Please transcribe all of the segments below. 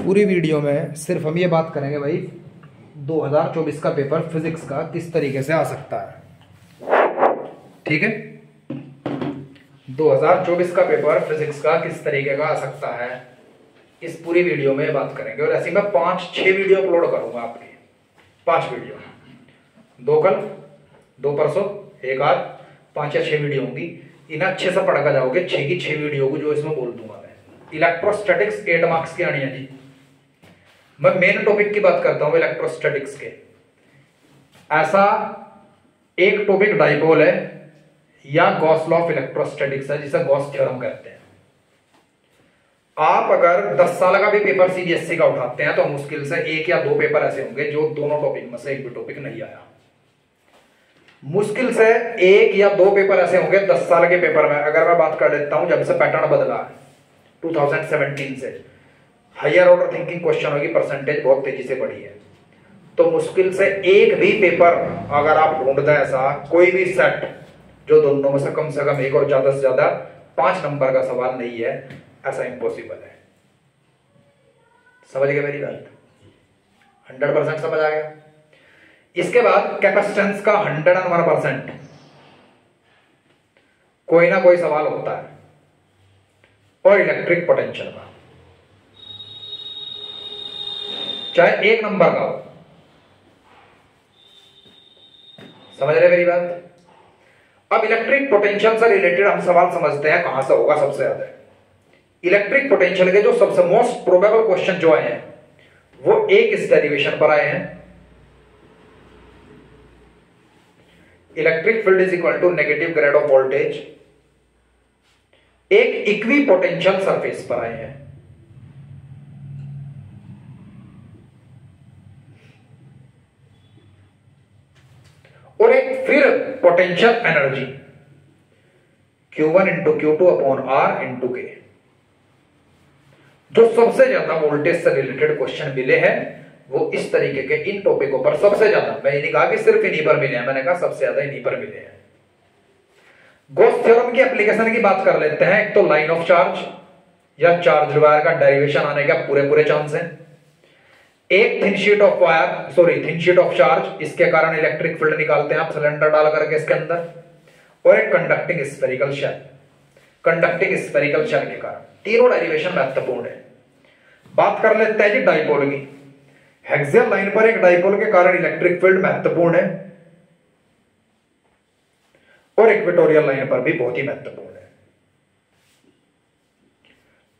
पूरी वीडियो में सिर्फ हम ये बात करेंगे भाई 2024 का पेपर फिजिक्स का किस तरीके से आ सकता है। ठीक है, 2024 का पेपर फिजिक्स का किस तरीके का आ सकता है, इस पूरी वीडियो में बात करेंगे। और ऐसे मैं 5-6 वीडियो अपलोड करूंगा आपकी, 5 वीडियो, 2 कल, 2 परसों, 1 आज, 5 या 6 वीडियो होंगी। इन्हें अच्छे से पढ़ कर जाओगे 6 की 6 वीडियो को, जो इसमें बोल दूंगा मैं। इलेक्ट्रोस्टैटिक्स 8 मार्क्स की आनी है जी। मैं मेन टॉपिक की बात करता हूं इलेक्ट्रोस्टैटिक्स के। ऐसा एक टॉपिक डाइपोल है या गॉस लॉ ऑफ इलेक्ट्रोस्टैटिक्स है, जिसे गॉस थ्योरम कहते हैं। आप अगर 10 साल का भी पेपर सीबीएसई का उठाते हैं तो मुश्किल से 1 या 2 पेपर ऐसे होंगे जो दोनों टॉपिक में से एक भी टॉपिक नहीं आया। मुश्किल से 1 या 2 पेपर ऐसे होंगे 10 साल के पेपर में। अगर मैं बात कर लेता हूं जब से पैटर्न बदला है 2017 से, हायर ऑर्डर थिंकिंग क्वेश्चनों की परसेंटेज बहुत तेजी से बढ़ी है। तो मुश्किल से एक भी पेपर अगर आप ढूंढ दें ऐसा कोई भी सेट जो दोनों में से कम 1 और ज्यादा से ज्यादा 5 नंबर का सवाल नहीं है, ऐसा इम्पॉसिबल है। समझ गए मेरी बात? 100% समझ आ गया। इसके बाद कैपेसिटेंस का 101% कोई ना कोई सवाल होता है, और इलेक्ट्रिक पोटेंशियल का चाहे 1 नंबर का हो। समझ रहे मेरी बात? अब इलेक्ट्रिक पोटेंशियल से रिलेटेड हम सवाल समझते हैं कहां से होगा सबसे ज्यादा। इलेक्ट्रिक पोटेंशियल के जो सबसे मोस्ट प्रोबेबल क्वेश्चन जो आए हैं वो एक इस डेरिवेशन पर आए हैं, electric field is equal to negative grad of voltage. एक इक्वी पोटेंशियल सरफेस पर आए हैं, और एक फिर potential energy Q1 into Q2 upon R into k. जो सबसे ज्यादा वोल्टेज से रिलेटेड क्वेश्चन मिले हैं वो इस तरीके के इन टॉपिकों पर सबसे ज्यादा, मैं ये नहीं कहा कि सिर्फ इन्हीं पर मिले हैं, मैंने कहा सबसे ज्यादा इन्हीं पर मिले हैं। गॉस थ्योरम की एप्लीकेशन की बात कर लेते हैं। एक तो लाइन ऑफ चार्ज या चार्ज वायर का डेरिवेशन आने का पूरे चांस है। एक thin sheet of wire, thin sheet of charge, इसके कारण इलेक्ट्रिक फील्ड निकालते हैं आप सिलेंडर डाल करके इसके अंदर। और एक conducting spherical shell, conducting spherical shell के कारण। तीनों डेरिवेशन महत्वपूर्ण है। बात कर लेते हैं जी डाइपोल की। हेक्सियल लाइन पर एक डाइपोल के कारण इलेक्ट्रिक फील्ड महत्वपूर्ण है, और इक्वेटोरियल लाइन पर भी बहुत ही महत्वपूर्ण है।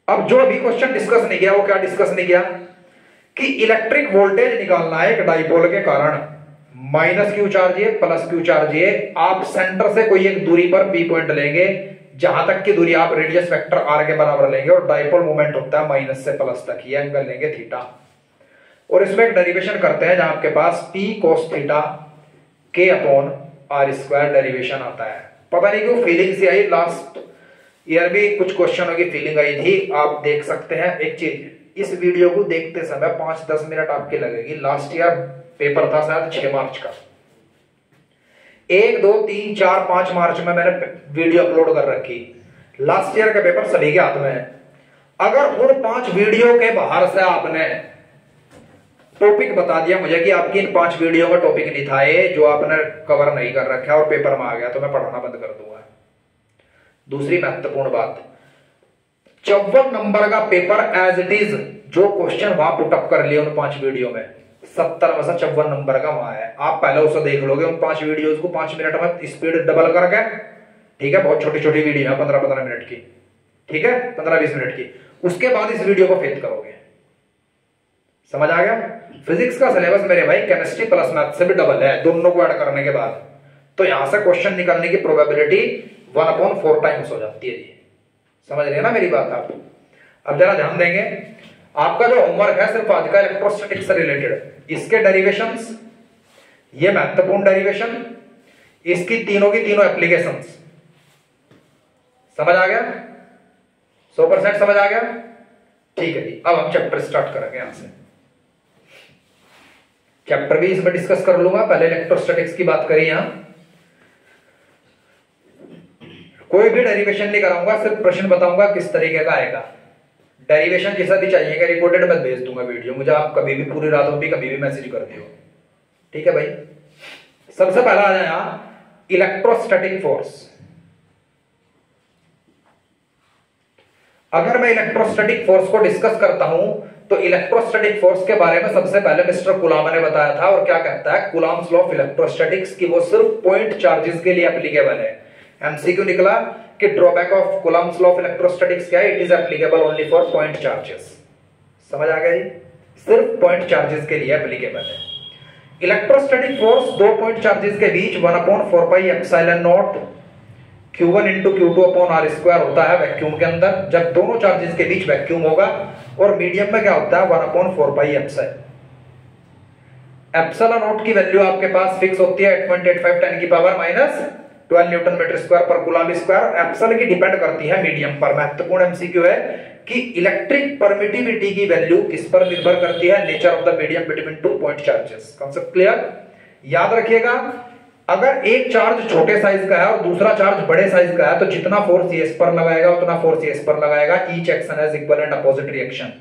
अब जो अभी क्वेश्चन डिस्कस नहीं किया वो क्या डिस्कस नहीं किया कि इलेक्ट्रिक वोल्टेज निकालना है एक डाइपोल के कारण, माइनस क्यू चार्ज है प्लस क्यू चार्ज है। आप सेंटर से कोई एक दूरी पर बी पॉइंट लेंगे, जहां तक की दूरी आप रेडियस वेक्टर आर के बराबर लेंगे, और डाइपोल मोमेंट होता है माइनस से प्लस तक, ये एंगल लेंगे थीटा। और इसमें एक डेरिवेशन करते हैं जहां आपके पास p cos theta k upon r square derivation आता है। पता नहीं क्यों फीलिंग सी आई, लास्ट ईयर भी कुछ क्वेश्चनों की फीलिंग आई थी। आप देख सकते हैं एक चीज, इस वीडियो को देखते समय 5-10 मिनट आपके लगेगी। लास्ट ईयर पेपर था शायद 6 मार्च का, 1, 2, 3, 4, 5 मार्च में मैंने वीडियो अपलोड कर रखी। लास्ट ईयर का पेपर सभी के हाथ में है। अगर उन 5 वीडियो के बाहर से आपने टॉपिक बता दिया मुझे कि आपकी इन 5 वीडियो का टॉपिक नहीं था ये, जो आपने कवर नहीं कर रखा और पेपर में आ गया, तो मैं पढ़ाना बंद कर दूंगा। दूसरी महत्वपूर्ण बात, 54 नंबर का पेपर एज इट इज जो क्वेश्चन वहां पुटअप कर लिए उन 5 वीडियो में, 70 में से 54 नंबर का वहां है। आप पहले उसे देख लोगे उन 5 वीडियोस को 5 मिनट में स्पीड डबल करके। ठीक है, बहुत छोटी छोटी वीडियो है 15-15 मिनट की, ठीक है, 15-20 मिनट की। उसके बाद इस वीडियो को फेथ करोगे। समझ आ गया? फिजिक्स का सिलेबस मेरे भाई केमिस्ट्री प्लस मैथ से भी डबल है, दोनों को ऐड करने के बाद। तो यहां से क्वेश्चन निकलने की प्रोबेबिलिटी 1/4 टाइम्स हो जाती है। समझ रहे हैं ना मेरी बात आप? अब जरा ध्यान देंगे, आपका जो होमवर्क है सिर्फ आज का इलेक्ट्रोस्टैटिक्स से रिलेटेड, इसके डेरिवेशंस, ये महत्वपूर्ण डेरिवेशन, इसकी तीनों की तीनों एप्लीकेशंस। समझ आ गया? 100% समझ आ गया? ठीक है जी। अब हम चैप्टर स्टार्ट करेंगे यहां से। चैप्टर भी इसमें डिस्कस कर लूंगा, पहले इलेक्ट्रोस्टैटिक्स की बात करी। यहां कोई भी डेरिवेशन नहीं कराऊंगा, सिर्फ प्रश्न बताऊंगा किस तरीके का आएगा। डेरिवेशन जैसा भी चाहिएगा रिकॉर्डेड मैं भेज दूंगा वीडियो, मुझे आप कभी भी पूरी रात में भी कभी भी मैसेज कर दियो, ठीक है भाई। सबसे पहला आ जाए यहां इलेक्ट्रोस्टैटिक फोर्स। अगर मैं इलेक्ट्रोस्टैटिक फोर्स को डिस्कस करता हूं तो इलेक्ट्रोस्टैटिक फोर्स के बारे में सबसे पहले मिस्टर कुलाम ने बताया था, और क्या कहता है कुलाम्स लॉ ऑफ इलेक्ट्रोस्टैटिक्स की वो सिर्फ पॉइंट चार्जेस के लिए एप्लीकेबल है। एमसीक्यू निकला कि drawback of Coulomb's law of electrostatics क्या है, it is applicable only for point charges. समझ आ गया जी, सिर्फ पॉइंट चार्जेस के लिए एप्लीकेबल है। इलेक्ट्रोस्टैटिक फोर्स दो पॉइंट चार्जेस के बीच 1/4 pi epsilon not Q1 × Q2 upon r² होता है वैक्यूम के अंदर, जब दोनों चार्जेस के बीच वैक्यूम होगा। और मीडियम में क्या होता है 1/4 पाई एप्सिलॉन। एप्सिलॉन नॉट की वैल्यू आपके पास फिक्स होती है 8.85 10 की पावर -12 न्यूटन मीटर स्क्वायर पर कूलम स्क्वायर। एप्सिलॉन की डिपेंड करती है मीडियम पर। महत्वपूर्ण एमसीक्यू है कि इलेक्ट्रिक परमिटिविटी की वैल्यू किस पर निर्भर करती है, nature of the medium between two point charges. Concept clear? याद रखिएगा, अगर एक चार्ज छोटे साइज का है और दूसरा चार्ज बड़े साइज का है तो जितना फोर्स एस पर लगाएगा उतना फोर्स एस पर लगाएगा। Each action has equal and opposite reaction.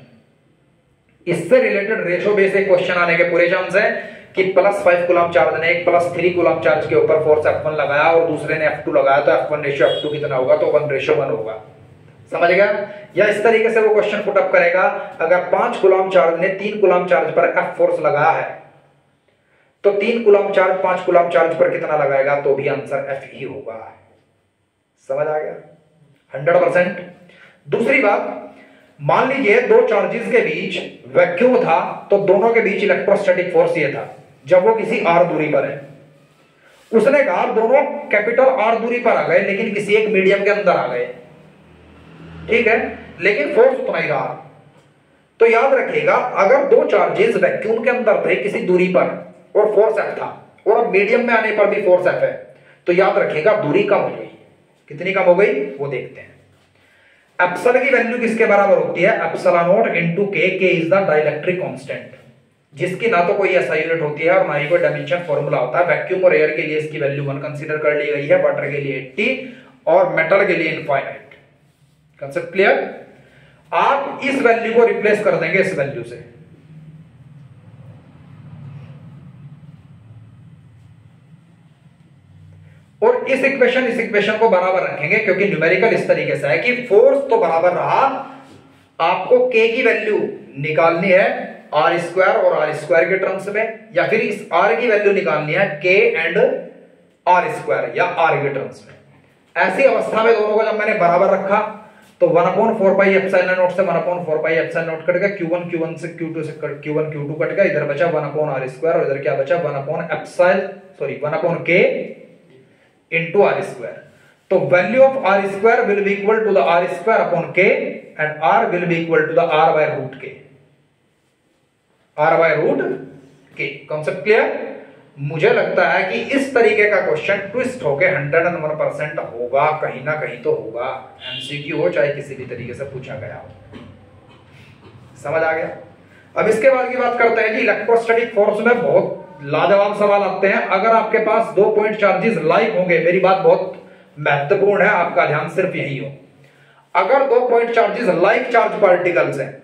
इससे रिलेटेड रेशो बेस्ड क्वेश्चन आने के पूरे चांस है कि +5 कूलम चार्ज ने एक +3 कूलम चार्ज के ऊपर फोर्स F1 लगाया और दूसरे ने F2 लगाया, तो F1 रेशियो F2 कितना होगा, तो 1:1 होगा। समझ गया? या इस तरीके से वो क्वेश्चन पुट अप करेगा, अगर 5 कूलम चार्ज ने 3 कूलम चार्ज पर F फोर्स लगाया है तो 3 कूलम चार्ज 5 कूलम चार्ज पर कितना लगाएगा, तो भी आंसर F ही होगा। समझ आ गया? 100%। दूसरी बात, मान लीजिए दो चार्जेस के बीच वैक्यूम था तो दोनों के बीच इलेक्ट्रोस्टैटिक फोर्स ये था जब वो किसी r दूरी पर है। उसने कहा दोनों कैपिटल R दूरी पर आ गए लेकिन किसी एक मीडियम के अंदर आ गए, ठीक है, लेकिन फोर्स उतना ही रहा। तो याद रखिएगा, अगर दो चार्जेस वैक्यूम के अंदर थे किसी दूरी पर और फोर्स F था, और अब मीडियम में आने पर भी फोर्स F है, तो याद रखिएगा दूरी कम हो गई। कितनी कम हो गई वो देखते हैं। एप्सिलॉन की वैल्यू किसके बराबर होती है, एप्सिलॉन नॉट इनटू के। के इज द डाइलेक्ट्रिक कांस्टेंट, जिसकी ना तो कोई ऐसा यूनिट होती है और ना ही कोई डायमेंशन फॉर्मूला होता है। वैक्यूम और एयर के लिए इसकी वैल्यू 1 कंसीडर कर ली गई है, वाटर के लिए 80 और मेटल के लिए इनफाइनाइट। Concept clear? आप इस वैल्यू को रिप्लेस कर देंगे इस वैल्यू से, और इस इक्वेशन को बराबर रखेंगे, क्योंकि न्यूमेरिकल इस तरीके से है कि फोर्स तो बराबर रहा, आपको के की वैल्यू निकालनी है r² और r² के टर्म्स में, या फिर इस r की वैल्यू निकालनी है k एंड r² या r के टर्म्स में। ऐसी अवस्था में दोनों को जब मैंने बराबर रखा तो 1/4 पाई एप्सिलॉन नॉट से 1/4 पाई एप्सिलॉन नॉट कट गया, Q1 से Q2 से Q1 Q2 कट गया, इधर बचा 1/r² और इधर क्या बचा 1/k into r²। तो value of r² will be equal to the r² upon k and r will be equal to the r/√k। r/√k। Concept clear? मुझे लगता है कि इस तरीके का क्वेश्चन ट्विस्ट होके 101% होगा, कहीं ना कहीं तो होगा। एमसीक्यू हो चाहे किसी भी तरीके से पूछा गया हो। समझ आ गया? अब इसके बाद की बात करते हैं कि इलेक्ट्रोस्टैटिक फोर्स में बहुत लाजवाब सवाल आते हैं। अगर आपके पास दो पॉइंट चार्जेस लाइक होंगे, मेरी बात बहुत महत्वपूर्ण है, आपका ध्यान सिर्फ यही हो। अगर दो point charges like charge particles हैं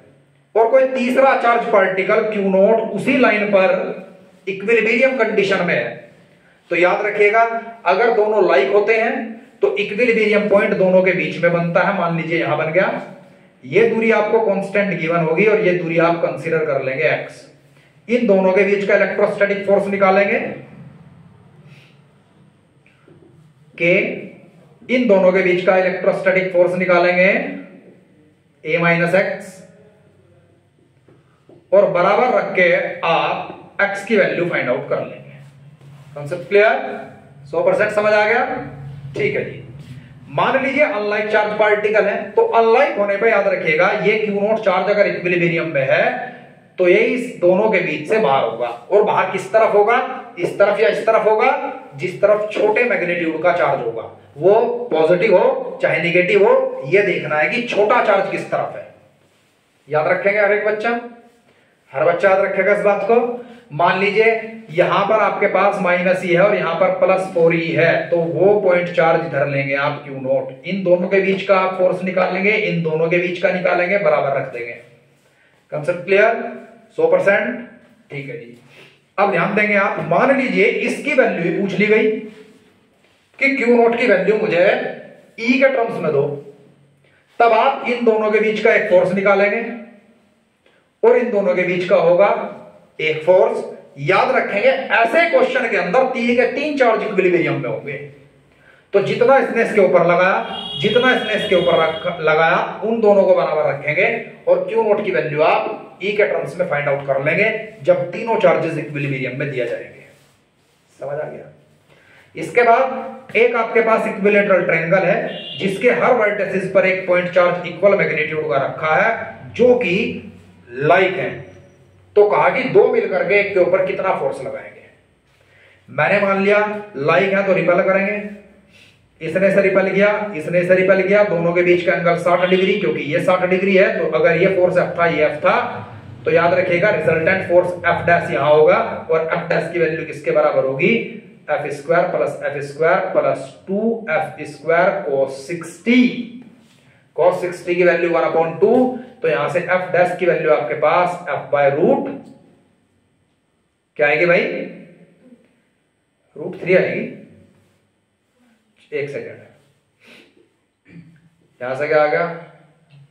और कोई तीसरा चार्ज पार्टिकल Q0 उसी लाइन पर इक्विलिब्रियम कंडीशन में है, तो याद रखिएगा अगर दोनों लाइक होते हैं तो इक्विलिब्रियम पॉइंट दोनों के बीच में बनता है। मान लीजिए यहां बन गया, ये दूरी आपको कांस्टेंट गिवन होगी और ये दूरी आप कंसीडर कर लेंगे x। इन दोनों के बीच का इलेक्ट्रोस्टैटिक फोर्स निकालेंगे k, इन दोनों के बीच का इलेक्ट्रोस्टैटिक फोर्स निकालेंगे a - x, और बराबर रख के आप x की वैल्यू फाइंड आउट कर लेंगे। Concept clear? 100% समझ आ गया? ठीक है जी। मान लीजिए अनलाइक चार्ज पार्टिकल है, तो अनलाइक होने पे याद रखिएगा ये Q0 चार्ज अगर इक्विलिब्रियम में है तो ये इस दोनों के बीच से बाहर होगा, और बाहर किस तरफ होगा, इस तरफ या इस तरफ होगा, जिस तरफ छोटे मैग्नीट्यूड का चार्ज होगा, वो पॉजिटिव हो चाहे नेगेटिव हो, ये देखना है कि छोटा चार्ज किस तरफ है। याद रखेंगे हर एक बच्चा? हर बच्चा याद रखेगा इस बात को। मान लीजिए यहां पर आपके पास माइनस ई है और यहां पर प्लस 4 ई है, तो वो पॉइंट चार्ज इधर लेंगे आप क्यू नॉट, इन दोनों के बीच का आप फोर्स निकालेंगे, इन दोनों के बीच का निकालेंगे, बराबर रख देंगे। Concept clear? 100%? ठीक है जी। अब ध्यान देंगे आप, मान लीजिए इसकी वैल्यू पूछ ली गई कि क्यू नॉट की वैल्यू मुझे ई के टर्म्स में दो, तब आप इन दोनों के बीच का एक फोर्स निकालेंगे और इन दोनों के बीच का होगा एक फोर्स। याद रखेंगे ऐसे क्वेश्चन के अंदर तीन चार्ज इक्विलिब्रियम में होंगे, तो जितना इसने इसके ऊपर लगाया, जितना इसने इसके ऊपर लगाया, उन दोनों को बराबर रखेंगे और क्यू नॉट की वैल्यू आप ई के टर्म्स में फाइंड आउट कर लेंगे जब तीनों चार्जेस इक्विलिब्रियम में दिया जाएंगे। समझ आ गया? इसके बाद एक आपके पास इक्विलेटरल ट्रायंगल है जिसके हर वर्टिसेस पर एक पॉइंट चार्ज इक्वल मैग्नीट्यूड का रखा है जो कि लाइक है। तो कहा कि दो मिलकर के एक के ऊपर कितना फोर्स लगाएंगे। मैंने मान लिया लाइक है तो रिपेल करेंगे, इसने से रिपेल किया, इसने से रिपेल किया, दोनों के बीच का एंगल 60 डिग्री, क्योंकि ये 60 डिग्री है तो अगर ये फोर्स एफ था, ये एफ था, तो याद रखिएगा रिजल्टेंट फोर्स एफ डैश यहां होगा और एफ डैश की वैल्यू किसके बराबर होगी? F square plus 2 F square cos 60। cos 60 की वैल्यू 1/2, तो यहां से एफ डैश की वैल्यू आपके पास एफ बाय रूट क्या आएगी भाई? √3 आएगी। एक सेकेंड, यहां से क्या आ गया?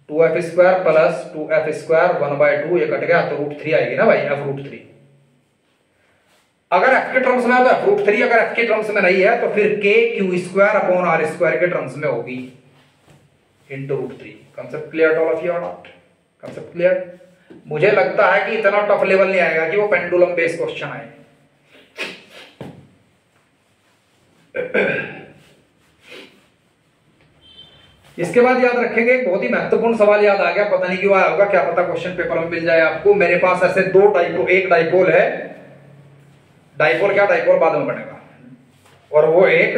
2f square plus 2f square 1/2, ये कट गया तो √3 आएगी ना भाई, f √3। अगर f के टर्म्स में है तो f √3, अगर f के टर्म्स में नहीं है तो फिर k q square upon r square के टर्म्स में होगी into √3। Concept clear all of you और नॉट? Concept clear? मुझे लगता है कि इतना टफ लेवल नहीं आएगा कि वो पेंडुलम बेस्ड क्वेश्चन आए। इसके बाद याद रखेंगे एक बहुत ही महत्वपूर्ण सवाल याद आ गया, पता नहीं क्यों आया होगा, क्या पता क्वेश्चन पेपर में मिल जाए आपको। मेरे पास ऐसे दो डाइपोल, एक डाइपोल है, डाइपोल क्या, डाइपोल बाद में बनेगा, और वो एक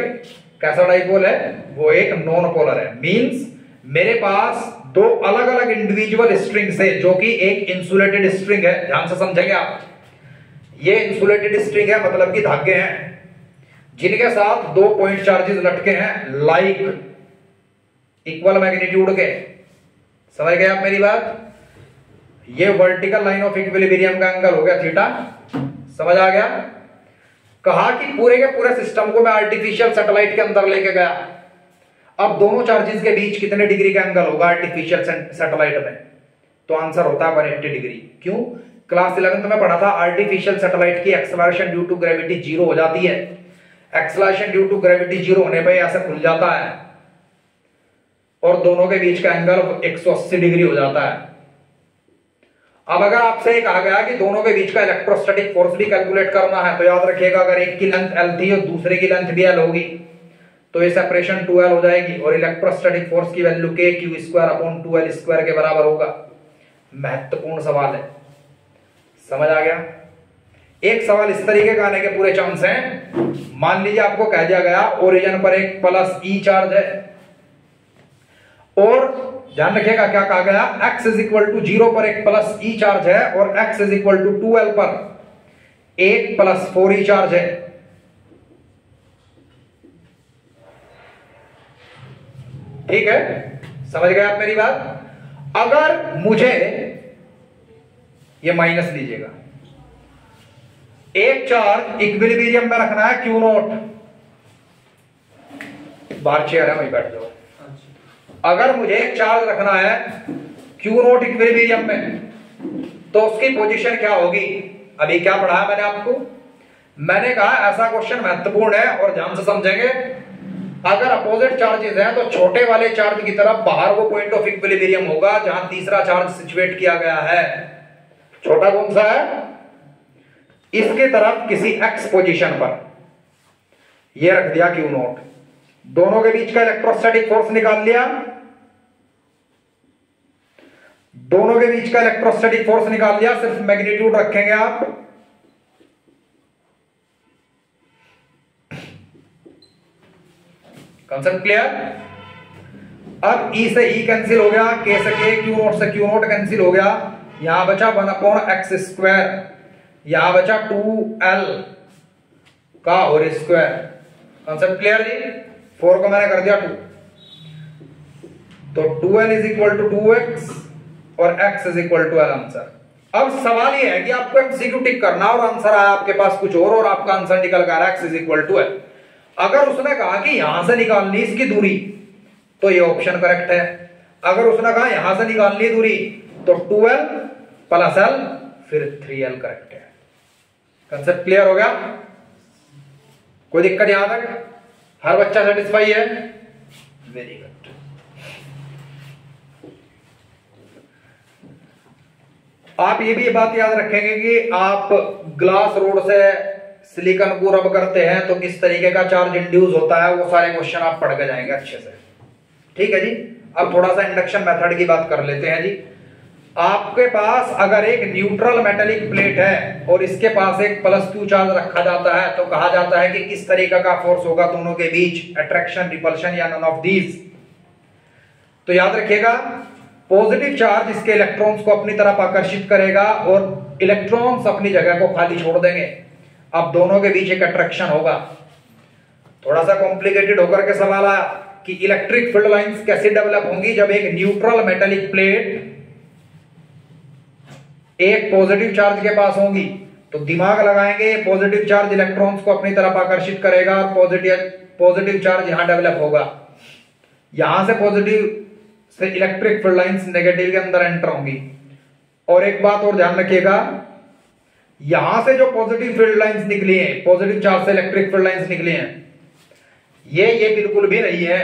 कैसा डाइपोल है? वो एक नॉन पोलर है। मींस मेरे पास दो अलग अलग इंडिविजुअल स्ट्रिंग्स है जो कि एक इंसुलेटेड स्ट्रिंग है। ध्यान से समझेंगे आप, ये इंसुलेटेड स्ट्रिंग है मतलब कि धागे हैं जिनके साथ दो पॉइंट चार्जेस लटके हैं लाइक इक्वल मैग्नीट्यूड के। समझ गए आप मेरी बात? ये वर्टिकल लाइन ऑफ इक्विलिब्रियम का एंगल हो गया थीटा। समझ आ गया? कहा कि पूरे के पूरे सिस्टम को मैं आर्टिफिशियल सैटेलाइट के अंदर लेके गया। अब दोनों चार्जेस के बीच कितने डिग्री का एंगल होगा आर्टिफिशियल सैटेलाइट में? तो आंसर होता है 180 डिग्री। क्यों? क्लास 11th में पढ़ा था आर्टिफिशियल सैटेलाइट की एक्सेलरेशन ड्यू टू ग्रेविटी 0 हो जाती है। एक्सेलरेशन ड्यू टू ग्रेविटी 0 होने पर ऐसे खुल जाता है और दोनों के बीच का एंगल 180 डिग्री हो जाता है। अब अगर आपसे ये कहा गया कि दोनों के बीच का इलेक्ट्रोस्टैटिक फोर्स भी कैलकुलेट करना है, तो याद रखिएगा अगर एक की लेंथ L थी और दूसरे की लेंथ भी L होगी तो ये सेपरेशन 2L हो जाएगी और इलेक्ट्रोस्टैटिक फोर्स की value k q square upon 2L square के बराबर होगा। महत्वपूर्ण सवाल है। समझ आ गया? एक सवाल इस तरीके का आने के पूरे चांस हैं। मान लीजिए आपको कह दिया गया ओरिजिन पर एक प्लस ई चार्ज है और ध्यान रखिएगा क्या कहा गया, x इज इक्वल टू 0 पर एक प्लस ई चार्ज है और x is equal to 2L पर एक प्लस 4 ई चार्ज है। ठीक है? समझ गए आप मेरी बात? अगर मुझे ये माइनस लीजिएगा, एक चार्ज इक्विलिब्रियम में रखना है क्यू नॉट, बाहर चेयर है वहीं बैठ जाओ। अगर मुझे एक चार्ज रखना है क्यू नॉट इक्विलिब्रियम में तो उसकी पोजीशन क्या होगी? अभी क्या पढ़ा मैंने आपको? मैंने कहा ऐसा क्वेश्चन महत्वपूर्ण है और ध्यान से समझेंगे। अगर अपोजिट चार्जेस हैं तो छोटे वाले चार्ज की तरफ बाहर वो पॉइंट ऑफ इक्विलिब्रियम होगा जहां तीसरा चार्ज सिचुएट किया गया है। छोटा कौन सा है? इसके तरफ किसी x पोजीशन पर ये रख दिया क्यू नॉट। दोनों के बीच का इलेक्ट्रोस्टैटिक फोर्स निकाल लिया, दोनों के बीच का इलेक्ट्रोस्टैटिक फोर्स निकाल लिया, सिर्फ मैग्नीट्यूड रखेंगे आप। Concept clear? अब E से E कैंसिल हो गया, K से K, Q नॉट से Q नॉट कैंसिल हो गया, यहां बचा 1/x², यहां बचा 2l का होल स्क्वायर। कॉन्सेप्ट क्लियर जी? 4 को मैंने कर दिया 2, तो 2l is equal to 2x और x is equal to l answer. अब सवाल ये है कि आपको एमसीक्यू टिक करना और आंसर आया आपके पास कुछ और आपका आंसर निकल कर x is equal to l। अगर उसने कहा कि यहां से निकालनी इसकी दूरी तो ये ऑप्शन करेक्ट है, अगर उसने कहा यहां से निकालनी दूरी तो 2l प्लस l फिर 3l करेक्ट है। कंसेप्ट क्लियर हो गया? कोई दिक्कत यहां तक? हर बच्चा सेटिस्फाई है? Very good. आप ये भी बात याद रखेंगे कि आप ग्लास रोड से सिलिकॉन को रब करते हैं तो किस तरीके का चार्ज इंड्यूस होता है, वो सारे क्वेश्चन आप पढ़ के जाएंगे अच्छे से। ठीक है जी। अब थोड़ा सा इंडक्शन मेथड की बात कर लेते हैं जी। आपके पास अगर एक न्यूट्रल मेटेलिक प्लेट है और इसके पास एक प्लस क्यू चार्ज रखा जाता है तो कहा जाता है कि किस तरीके का फोर्स होगा दोनों के बीच, अट्रैक्शन, रिपल्शन या नन ऑफ दीज। तो याद रखिएगा, पॉजिटिव चार्ज इसके इलेक्ट्रॉन्स को अपनी तरफ आकर्षित करेगा और इलेक्ट्रॉन्स अपनी जगह को खाली छोड़ देंगे। अब दोनों के बीच एक अट्रैक्शन होगा। थोड़ा सा कॉम्प्लिकेटेड होकर के सवाल आया कि इलेक्ट्रिक फील्ड लाइंस कैसे डेवलप होंगी जब एक न्यूट्रल मेटेलिक प्लेट एक पॉजिटिव चार्ज के पास होगी। तो दिमाग लगाएंगे, पॉजिटिव चार्ज इलेक्ट्रॉन्स को अपनी तरफ आकर्षित करेगा और पॉजिटिव चार्ज यहां डेवलप होगा। यहां से पॉजिटिव से इलेक्ट्रिक फील्ड लाइंस नेगेटिव के अंदर एंटर होंगी। और एक बात और ध्यान रखिएगा, यहां से जो पॉजिटिव फील्ड लाइंस निकली हैं, पॉजिटिव चार्ज से इलेक्ट्रिक फील्ड लाइंस निकली हैं, ये बिल्कुल भी नहीं है,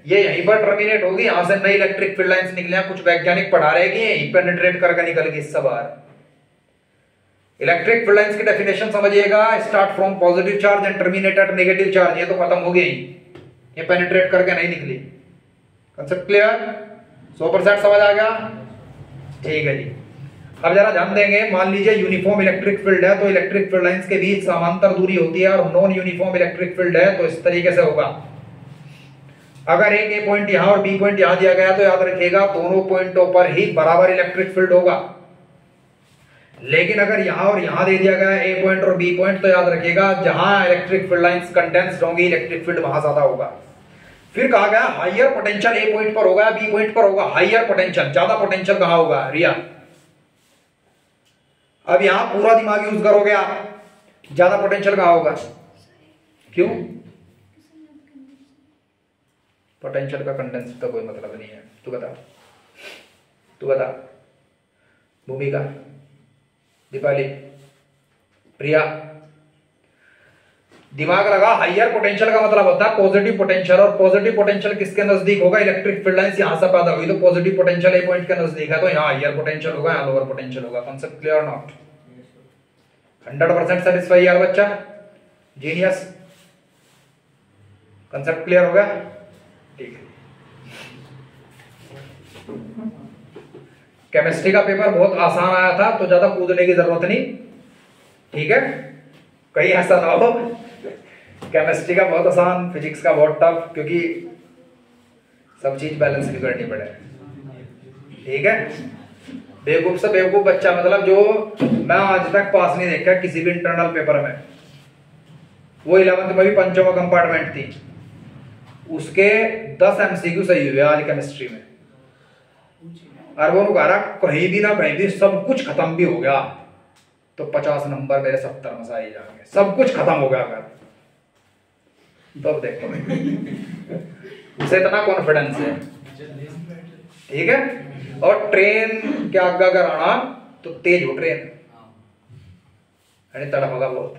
ये यहीं पर टर्मिनेट होगी। यहां से नई इलेक्ट्रिक फील्ड लाइंस निकली हैं, कुछ वैज्ञानिक पढ़ा रहे कि यहीं पेनिट्रेट करके निकल गई इससे बाहर। इलेक्ट्रिक फील्ड लाइंस की डेफिनेशन समझिएगा, start from positive charge and terminate at negative charge. ये तो खत्म हो गई, ये पेनिट्रेट करके नहीं निकली। Concept clear? 100% समझ आ गया? ठीक है जी। अब जरा ध्यान देंगे, मान लीजिए यूनिफॉर्म इलेक्ट्रिक फील्ड है तो इलेक्ट्रिक फील्ड लाइंस के बीच समांतर दूरी होती है, और नॉन यूनिफॉर्म इलेक्ट्रिक फील्ड है तो इस तरीके से होगा। अगर एक ए पॉइंट यहां और बी पॉइंट यहां दिया गया तो याद रखिएगा दोनों पॉइंटों पर ही बराबर इलेक्ट्रिक फील्ड होगा। लेकिन अगर यहां और यहां दे दिया गया ए पॉइंट और बी पॉइंट तो याद रखिएगा जहां इलेक्ट्रिक फील्ड लाइंस कंडेंस्ड होंगी इलेक्ट्रिक फील्ड वहां ज्यादा होगा। फिर कहा गया हायर पोटेंशियल ए पॉइंट पर होगा, बी पॉइंट पर होगा। हायर पोटेंशियल, ज्यादा पोटेंशियल कहां होगा? रिया। अब यहां पूरा दिमाग यूज करोगे आप, ज्यादा पोटेंशियल कहां होगा? क्यों? पोटेंशियल का कंडेंस का कोई मतलब नहीं है। तू बता भूमिका, दीपाली, प्रिया, दिमाग लगा। हायर पोटेंशियल का मतलब होता है पॉजिटिव पोटेंशियल, और पॉजिटिव पोटेंशियल किसके नजदीक होगा? इलेक्ट्रिक फील्ड लाइंस यहां से पैदा हुई तो पॉजिटिव पोटेंशियल ए पॉइंट के नजदीक है, तो यहां हायर पोटेंशियल होगा, यहां लोअर पोटेंशियल होगा। Concept clear not? 100% सेटिस्फाई यार बच्चा? जीनियस? कांसेप्ट क्लियर हो गया? ठीक है। केमिस्ट्री का पेपर बहुत आसान आया था तो ज्यादा कूदने की जरूरत नहीं। ठीक है, कहीं ऐसा ना हो केमिस्ट्री का बहुत आसान, फिजिक्स का बहुत टफ, क्योंकि सब चीज बैलेंस भी करनी पड़े। ठीक है, बेवकूफ से बेवकूफ बच्चा मतलब जो मैं आज तक पास नहीं देखा किसी भी इंटरनल पेपर में। वो 11th में भी पंचों कंपार्टमेंट थी, उसके 10 MCQ सही हुए आज केमिस्ट्री में। और वो कह रहा कहीं भी ना कहीं भी सब कुछ खत्म भी हो गया तो 50 नंबर मेरे 70 में से आ ही जाएंगे। सब कुछ खत्म हो गया अगर तो अब देखो उसे इतना कॉन्फिडेंस है। ठीक है, और ट्रेन के आगे अगर आना तो तेज हो ट्रेन, तड़प होगा बहुत।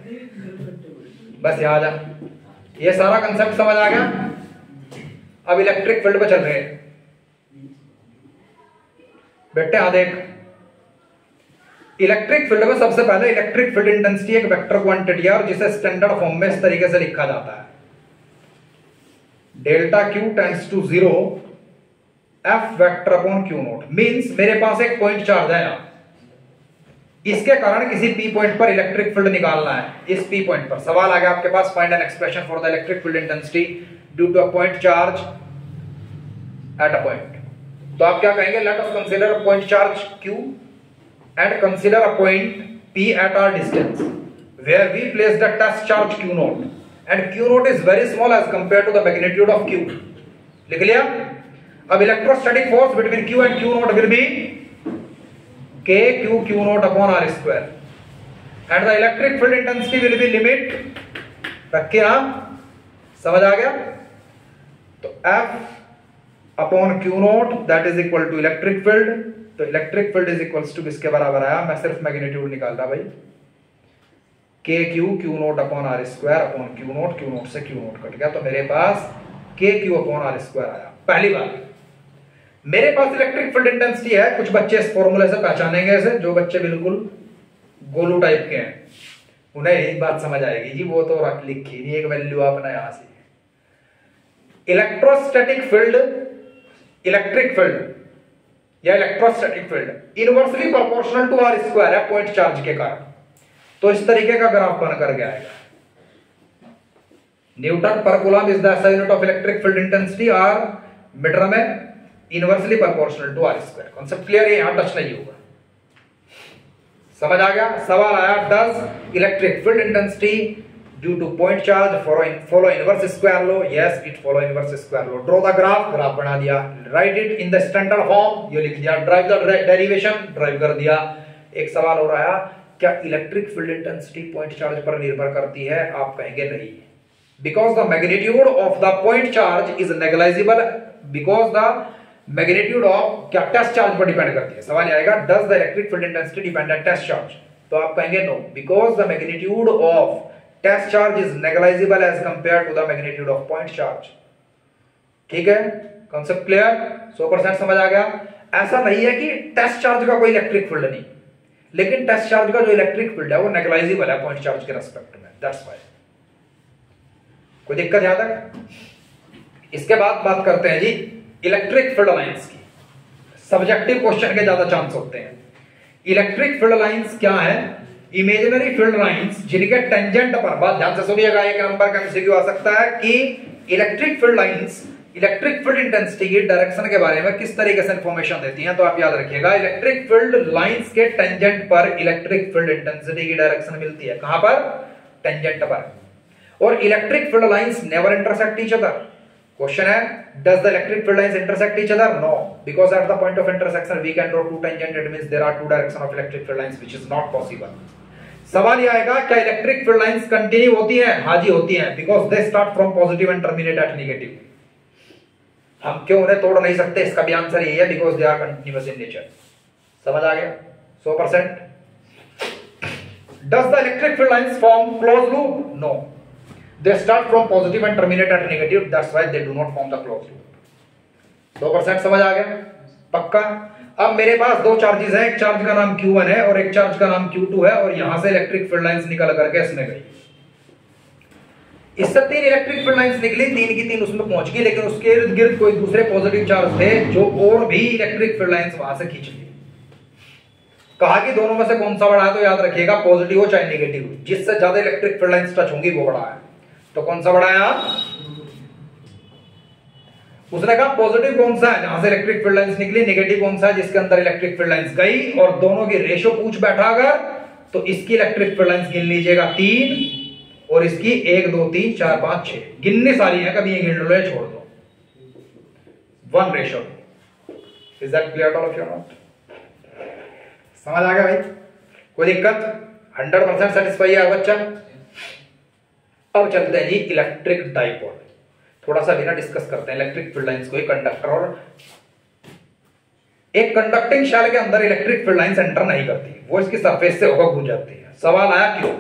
बस यहाँ जा, ये सारा कंसेप्ट समझ आ गया। अब इलेक्ट्रिक फील्ड पे चल रहे हैं बेटे। हाँ देख, इलेक्ट्रिक फील्ड में सबसे पहले इलेक्ट्रिक फील्ड इंटेंसिटी एक वेक्टर क्वांटिटी है और जिसे स्टैंडर्ड फॉर्म में इस तरीके से लिखा जाता है, delta q tends to 0 F vector upon q naught. Means मेरे पास एक पॉइंट चार्ज है, इसके कारण किसी पी पॉइंट पर इलेक्ट्रिक फील्ड निकालना है। इस पी पॉइंट पर सवाल आ गया आपके पास, find an expression for the electric field intensity due to a point charge at a point. तो आप क्या कहेंगे? Let us consider point charge Q and consider a point P at our distance where we place the test charge Q naught and Q naught is very small as compared to the magnitude of Q. लिख लिया? अब electrostatic force between Q and Q naught will be K Q naught upon R square and the electric field intensity will be limit रखे ना, समझ आ गया? तो F upon Q naught that is equal to electric field. तो electric field is equals to किसके बराबर आया? मैं सिर्फ मैग्नीट्यूड निकाल रहा भाई, k q naught upon r square upon q naught से क्यू नोट कट गया, तो मेरे पास के क्यू अपॉन आर स्क्वायर आया। पहली बात, मेरे पास इलेक्ट्रिक फील्ड इंटेंसिटी है, कुछ बच्चे इस फॉर्मूले से पहचानेंगे ऐसे, जो बच्चे बिल्कुल गोलू टाइप के हैं उन्हें एक बात समझ आएगी जी, वो तो रख लिखी नहीं एक वैल्यू आपने यहां से। इलेक्ट्रोस्टैटिक फील्ड, इलेक्ट्रिक फील्ड या electrostatic field inversely proportional to r square है पॉइंट चार्ज के कारण। तो इस तरीके का ग्राफ बन करके आएगा। न्यूटन पर coulomb is the SI unit of electric field intensity, और मीटर में inversely proportional to r square. Concept clear है? यहां टच नहीं होगा, समझ आ गया? सवाल आया, does electric field intensity due two point charge follow inverse square law? Yes, it follow inverse square law. Draw the graph, graph बना दिया, right it in the standard form, ये लिख दिया, ड्राइव द डेरिवेशन, ड्राइव कर दिया। एक सवाल हो रहा है, क्या electric field intensity point charge पर निर्भर करती है? आप कहेंगे नहीं, because the magnitude of the point charge is negligible, because the magnitude of क्या टेस्ट चार्ज पर डिपेंड करती है। सवाल आएगा, does the electric field intensity depend on test charge? तो आप कहेंगे no, because the magnitude of test charge is negligible as compare to the magnitude of point charge. ठीक है, कांसेप्ट क्लियर? 100% समझ आ गया? ऐसा नहीं है कि टेस्ट चार्ज का कोई इलेक्ट्रिक फील्ड नहीं, लेकिन टेस्ट चार्ज का जो इलेक्ट्रिक फील्ड है वो नेग्लिजिबल है पॉइंट चार्ज के रेस्पेक्ट में, दैट्स व्हाई। कोई दिक्कत यहां तक? इसके बाद बात करते हैं जी इलेक्ट्रिक फील्ड लाइंस की। सब्जेक्टिव क्वेश्चन के ज्यादा चांस होते हैं। इलेक्ट्रिक फील्ड लाइंस क्या है? इमेजिनरी फील्ड लाइंस जिनके टेंजेंट पर, बात ध्यान से सुनिएगा, एक नंबर का एमसीक्यू आ सकता है कि electric field lines electric field intensity की डायरेक्शन के बारे में किस तरीके से इंफॉर्मेशन देती हैं। तो आप याद रखिएगा, इलेक्ट्रिक फील्ड लाइंस के टेंजेंट पर इलेक्ट्रिक फील्ड इंटेंसिटी की डायरेक्शन मिलती है। कहां पर? टेंजेंट पर। और electric field lines never intersect each other. Question है, does the electric field lines intersect each other? No, because at the point of intersection we can draw two tangent, it means there are two direction of electric field lines which is not possible. सवाल ये आएगा, क्या electric field lines continue होती हैं? हाँ जी होती हैं, because they start from positive and terminate at negative. हम क्यों उन्हें तोड़ नहीं सकते? इसका भी आंसर यही है, because they are continuous in nature. समझ आ गया? 100%। Does the electric field lines form close loop? No, they start from positive and terminate at negative, that's why they do not form the close loop. 100% समझ आ गया? पक्का? अब मेरे पास दो चार्जेस हैं, एक चार्ज का नाम Q1 है और एक चार्ज का नाम Q2 है, और यहां से इलेक्ट्रिक फील्ड लाइंस निकल करके इसमें गई। इससे 3 इलेक्ट्रिक फील्ड लाइंस निकली, 3 की 3 उसमें पहुंच गई, लेकिन उसके इर्द गिर्द कोई दूसरे पॉजिटिव चार्ज थे जो और भी इलेक्ट्रिक फील्ड लाइंस वहां से खींच ली। कहा कि दोनों में से कौन सा बड़ा है? तो याद रखिएगा, पॉजिटिव हो चाहे नेगेटिव, जिससे ज्यादा इलेक्ट्रिक फील्ड लाइंस टच होंगी वो बड़ा है। तो कौन सा बड़ा है? उसने कहा पॉजिटिव कौन सा है जहां से इलेक्ट्रिक फील्ड लाइंस निकली, नेगेटिव कौन सा है जिसके अंदर इलेक्ट्रिक फील्ड लाइंस गई, और दोनों की रेशियो पूछ बैठा अगर, तो इसकी इलेक्ट्रिक फील्ड लाइंस गिन लीजिएगा 3, और इसकी 1 2 3 4 5 6 गिननी सारी है, कभी ये गिन लो या छोड़ दो। 1 ratio. Is that clear all of you not? समझ आ गया भाई? कोई दिक्कत? 100% सेटिस्फाई है बच्चा? अब चलते हैं जी इलेक्ट्रिक डाइपोल। थोड़ा सा बिना डिस्कस करते हैं इलेक्ट्रिक फील्ड लाइंस को। एक कंडक्टर और एक कंडक्टिंग शेल के अंदर इलेक्ट्रिक फील्ड लाइंस एंटर नहीं करती, वो इसकी सरफेस से होकर गुजर जाती है। सवाल आया क्यों?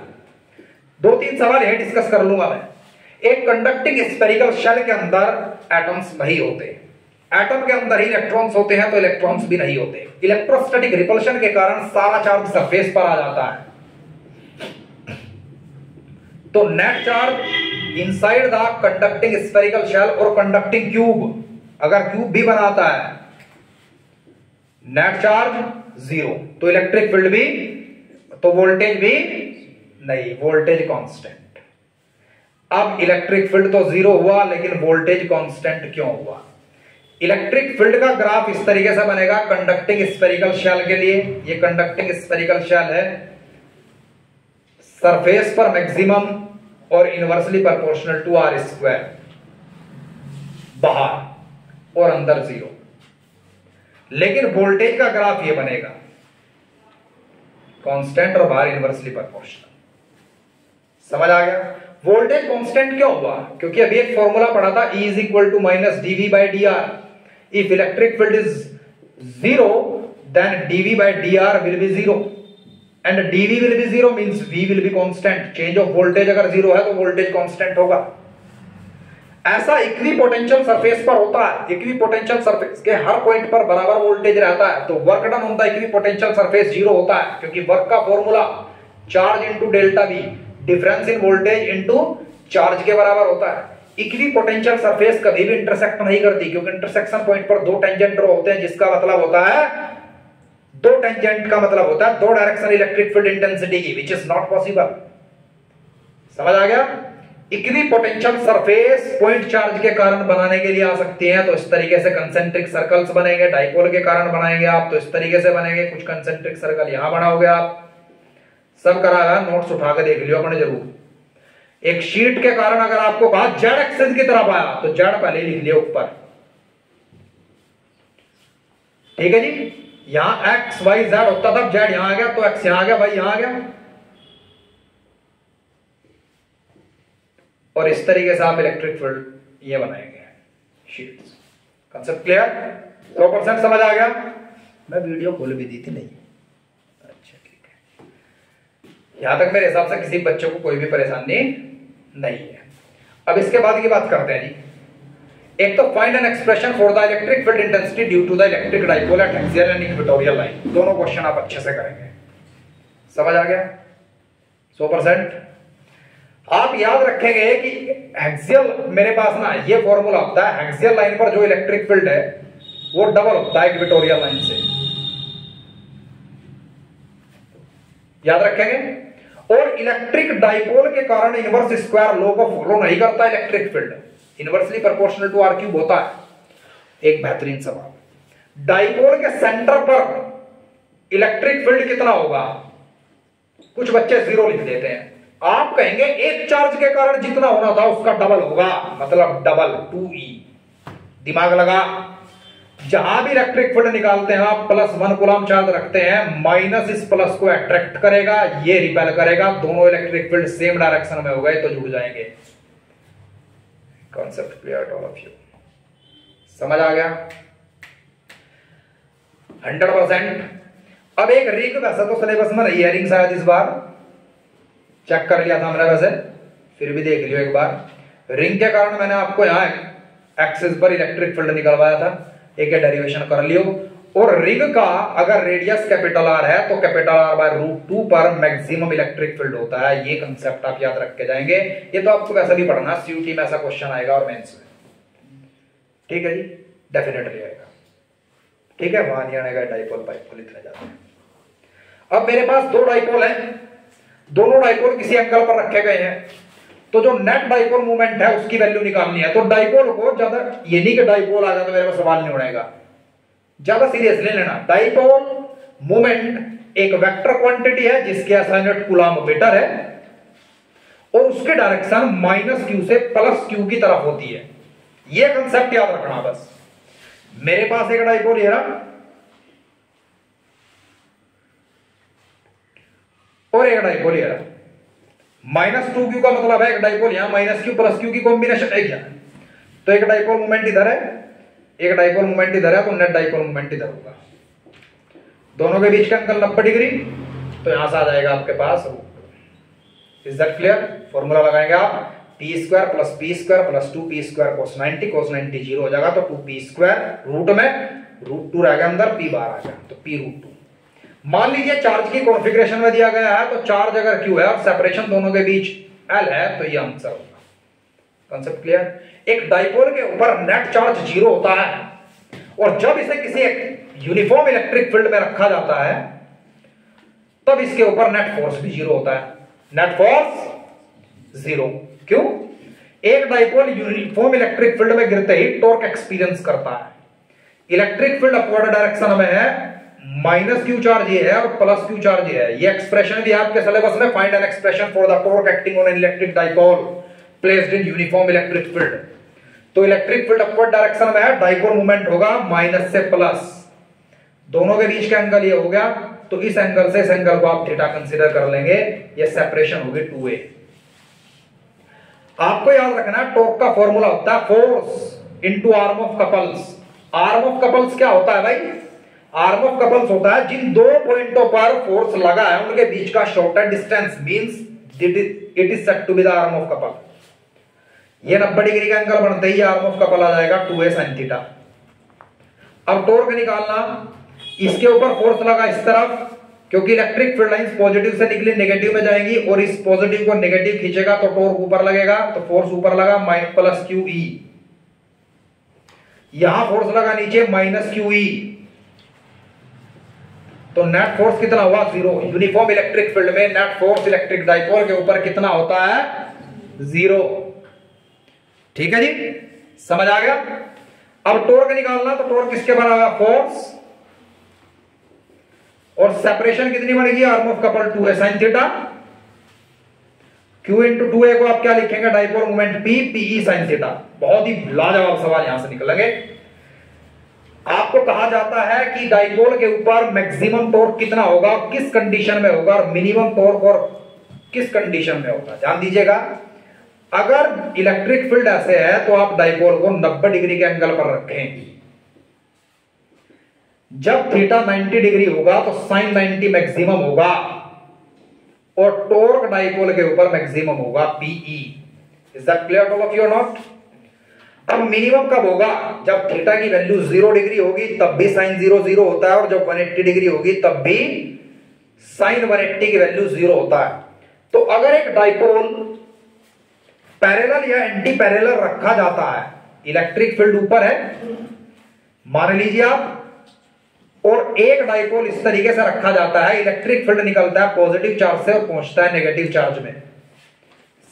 2-3 सवाल यही डिस्कस कर लूंगा मैं। एक कंडक्टिंग स्फेरिकल शेल के अंदर एटम्स नहीं होते, एटम के अंदर ही इलेक्ट्रॉन्स होते हैं, तो इलेक्ट्रॉन्स भी नहीं होते। इलेक्ट्रोस्टैटिक रिपल्शन के कारण सारा चार्ज सरफेस पर आ जाता है। तो net charge inside the conducting spherical shell और कंडक्टिंग क्यूब, अगर क्यूब भी बनाता है, नेट चार्ज 0, तो इलेक्ट्रिक फील्ड भी, तो वोल्टेज भी नहीं, वोल्टेज कांस्टेंट। अब इलेक्ट्रिक फील्ड तो 0 हुआ, लेकिन वोल्टेज कांस्टेंट क्यों हुआ? इलेक्ट्रिक फील्ड का ग्राफ इस तरीके से बनेगा कंडक्टिंग स्फेरिकल शेल के लिए। ये कंडक्टिंग स्फेरिकल शेल है, सरफेस पर मैक्सिमम और inversely proportional to r square, बाहर और अंदर 0। लेकिन वोल्टेज का ग्राफ ये बनेगा कांस्टेंट और बाहर इनवर्सली प्रोपोर्शनल। समझ आ गया? वोल्टेज कांस्टेंट क्यों हुआ? क्योंकि अभी एक फॉर्मूला पढ़ा था, E is equal to minus d v by d r. If electric field is 0 then d v by d r will be 0 and d v will be 0 means V will be constant. Change of voltage अगर 0 है तो voltage constant होगा। ऐसा equipotential surface पर होता है। Equipotential surface के हर point पर बराबर वोल्टेज रहता है, तो work done on the equipotential surface 0 होता है, क्योंकि वर्क का formula charge into delta V, difference in voltage into charge के बराबर होता है। इक्विपोटेंशियल सरफेस कभी भी इंटरसेक्ट नहीं करती, क्योंकि इंटरसेक्शन पॉइंट पर दो टेंजेंट ड्रॉ होते हैं, जिसका मतलब होता है दो टेंजेंट का मतलब होता है दो डायरेक्शन इलेक्ट्रिक फील्ड इंटेंसिटी की, विच इज नॉट पॉसिबल। समझ आ गया? इक्विपोटेंशियल सरफेस पॉइंट चार्ज के कारण बनाने के लिए आ सकती है, तो इस तरीके से कंसेंट्रिक सर्कल्स बनेंगे। डाइपोल के कारण बनाएंगे आप तो इस तरीके से बनेंगे। कुछ कंसेंट्रिक सर्कल यहां बनाओगे आप, सब करा है, नोट्स उठा के देख लियो अपने जरूर। एक शीट के कारण अगर आपको कहा जेड एक्सिस की तरफ आया तो जेड पहले लिख लिया ऊपर, ठीक है जी। यहां एक्स वाई जेड होता था, जेड यहां आ गया तो एक्स यहां आ गया, वाई यहां आ गया, और इस तरीके से आप इलेक्ट्रिक फील्ड ये बनाएंगे शीट्स। Concept clear? 100% समझ आ गया? मैं वीडियो खोल भी दी थी नहीं? अच्छा ठीक है, यहां तक मेरे हिसाब से किसी बच्चों को कोई भी परेशानी नहीं है। अब इसके बाद की बात करते हैं जी। एक तो find an expression for the electric field intensity due to the electric dipole at axial and equatorial line. दोनों क्वेश्चन आप अच्छे से करेंगे। समझ आ गया? 100%। आप याद रखेंगे कि एक्सियल, मेरे पास ना ये फॉर्मूला होता है, एक्सियल लाइन पर जो इलेक्ट्रिक फील्ड है वो डबल होता है इक्वेटोरियल लाइन से। याद रखेंगे। और इलेक्ट्रिक डाइपोल के कारण इनवर्स स्क्वायर लॉ को फॉलो नहीं करता electric field, inversely proportional to r cube होता है। एक बेहतरीन सवाल, डाइपोल के सेंटर पर इलेक्ट्रिक फील्ड कितना होगा? कुछ बच्चे 0 लिख देते हैं। आप कहेंगे एक चार्ज के कारण जितना होना था उसका डबल होगा, मतलब डबल 2E। दिमाग लगा। जहां भी इलेक्ट्रिक फील्ड निकालते हैं आप +1 कूलम चार्ज रखते हैं, माइनस इस प्लस को अट्रैक्ट करेगा, ये रिपेल करेगा, दोनों इलेक्ट्रिक फील्ड सेम डायरेक्शन में हो गए तो जुड़ जाएंगे। Concept clear to all of you? समझ आ गया? 100%। अब एक रिंग, वैसा तो सिलेबस में नहीं है रिंग, शायद इस बार चेक कर लिया था हमने, वैसे फिर भी देख लियो एक बार। रिंग के कारण मैंने आपको यहां एक्सिस पर इलेक्ट्रिक फील्ड निकलवाया था, एक डेरिवेशन कर लियो। और रिंग का अगर रेडियस कैपिटल आर है तो कैपिटल आर बाय √2 पर मैक्सिमम इलेक्ट्रिक फील्ड होता है। ये कंसेप्ट आप याद रख के जाएंगे। ये तो आपको वैसा भी पढ़ना, सीयूटी में ऐसा क्वेश्चन आएगा और मेंस में, ठीक है जी, डेफिनेटली आएगा। ठीक है, वहां नहीं आएगा डाइपोल पाइप को लिखने जाते हैं। अब मेरे पास दो डाइपोल हैं, दोनों डाइपोल किसी एंगल पर रखे गए हैं, तो जो नेट डाइपोल मूवमेंट है उसकी वैल्यू निकालनी है। तो डाइपोल को ज्यादा, ये नहीं कि डाइपोल आ गया तो मेरे को सवाल नहीं उड़ेगा, ज्यादा सीरियसली लेना। डाइपोल मूवमेंट एक वेक्टर क्वांटिटी है जिसके असाइनमेंट कूलम मीटर है और उसके डायरेक्शन -q से +q की तरफ होती है। यह कंसेप्ट याद रखना बस। मेरे पास एक डाइपोल ये रहा और एक डाइपोल ये रहा। -2q का मतलब है एक डाइपोल यहां, -q +q की कॉम्बिनेशन है क्या? तो एक डाइपोल मूवमेंट इधर है, एक डाइपोल मूवमेंट इधर है, तो नेट डाइपोल मूवमेंट इधर होगा। दोनों के बीच का एंगल 90 डिग्री, तो यहां से आ जाएगा आपके पास √2। Is that clear? फॉर्मूला लगाएंगे आप, p² + p² + 2p² cos 90, cos 90 0 हो जाएगा, तो 2p² रूट में √2 रह गया अंदर, p बाहर आ गया, तो p√2। मान लीजिए चार्ज की कॉन्फ़िगरेशन में दिया गया है, तो चार्ज अगर q है और सेपरेशन दोनों के बीच l है, तो ये आंसर होगा। Concept clear? एक डाइपोल के ऊपर नेट चार्ज 0 होता है और जब इसे किसी एक यूनिफॉर्म इलेक्ट्रिक फील्ड में रखा जाता है तब इसके ऊपर नेट फोर्स भी 0 होता है। नेट फोर्स 0 क्यों? एक डाइपोल यूनिफॉर्म इलेक्ट्रिक फील्ड में गिरते ही टॉर्क एक्सपीरियंस करता है, इलेक्ट्रिक फील्ड अपवर्ड डायरेक्शन में है, माइनस क्यू चार्ज ये है और प्लस क्यू चार्ज ये है। ये एक्सप्रेशन भी आपके सिलेबस में, find an expression for the torque acting on an electric dipole placed in uniform electric field. तो इलेक्ट्रिक फील्ड अपवर्ड डायरेक्शन में है, डाइपोल मूवमेंट होगा माइनस से प्लस, दोनों के बीच का एंगल ये हो गया, तो इस एंगल से इस एंगल को आप थीटा कंसीडर कर लेंगे, ये सेपरेशन होगी 2a। आपको याद रखना टॉर्क का फॉर्मूला होता है force into arm of couples. Arm of couples क्या होता है भाई? आर्म ऑफ कपल्स होता है जिन दो पॉइंटों पर फोर्स लगा है उनके बीच का shorter distance, means it is said to be the arm of couple. ये 90 डिग्री का एंगल बनते ही आर्म ऑफ कपल आ जाएगा 2a sin थीटा। अब टॉर्क निकालना, इसके ऊपर फोर्स लगा इस तरफ, क्योंकि इलेक्ट्रिक फील्ड लाइंस पॉजिटिव से निकली नेगेटिव में जाएंगी और इस पॉजिटिव को नेगेटिव खींचेगा तो टॉर्क ऊपर लगेगा, तो फोर्स ऊपर लगा माइनस प्लस क्यू ई। यहां फोर्स लगा नीचे माइनस क्यू ई, तो नेट फोर्स कितना हुआ? 0। यूनिफॉर्म इलेक्ट्रिक फील्ड में नेट फोर्स इलेक्ट्रिक डाइपोल के ऊपर कितना होता है? 0। ठीक है जी, समझ आ गया? अब टॉर्क निकालना, तो टॉर्क किसके बराबर? फोर्स, और सेपरेशन कितनी बनेगी? Arm of couple 2a sin theta. Q into 2a को आप क्या लिखेंगे? Dipole moment P, PE sin theta. बहुत ही लाजवाब सवाल यहां से निकलेंगे। आपको कहा जाता है कि डाइपोल के ऊपर मैक्सिमम टॉर्क कितना होगा, किस कंडीशन में होगा, और मिनिमम टॉर्क और किस कंडीशन में होगा। ध्यान दीजिएगा, अगर इलेक्ट्रिक फील्ड ऐसे है तो आप डाइपोल को 90 डिग्री के एंगल पर रखें। जब थीटा 90 डिग्री होगा तो साइन 90 मैक्सिमम होगा और टॉर्क डाइपोल के ऊपर मैक्सिमम होगा PE। Is that clear all of you और नॉट? अब मिनिमम कब होगा? जब थीटा की वैल्यू 0 डिग्री होगी तब भी साइन 0 0 होता है, और जब 180 डिग्री होगी तब भी साइन 180 की वैल्यू 0 होता है। तो अगर एक डाइपोल पैरेलल या एंटी पैरेलल रखा जाता है, इलेक्ट्रिक फील्ड ऊपर है मान लीजिए आप, और एक डाइपोल इस तरीके से रखा जाता है, इलेक्ट्रिक फील्ड निकलता है पॉजिटिव चार्ज से और पहुंचता है नेगेटिव चार्ज में।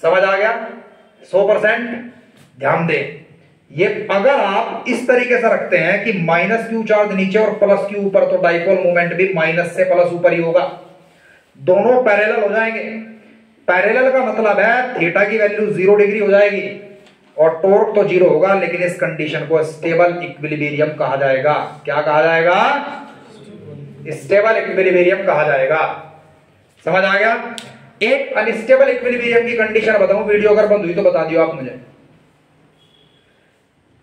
समझ आ गया? 100%। ध्यान दें, ये अगर आप इस तरीके से रखते हैं कि माइनस क्यू चार्ज नीचे और प्लस क्यू ऊपर, तो डाइपोल मूवमेंट भी माइनस से प्लस ऊपर ही होगा, दोनों पैरेलल हो जाएंगे। पैरेलल का मतलब है थीटा की वैल्यू 0 डिग्री हो जाएगी और टॉर्क तो 0 होगा, लेकिन इस कंडीशन को स्टेबल इक्विलिब्रियम कहा जाएगा। क्या कहा जाएगा? स्टेबल इक्विलिब्रियम कहा जाएगा। समझ आ गया? एक अनस्टेबल इक्विलिब्रियम की कंडीशन बताऊं, वीडियो अगर बंद हुई तो बता दियो आप मुझे।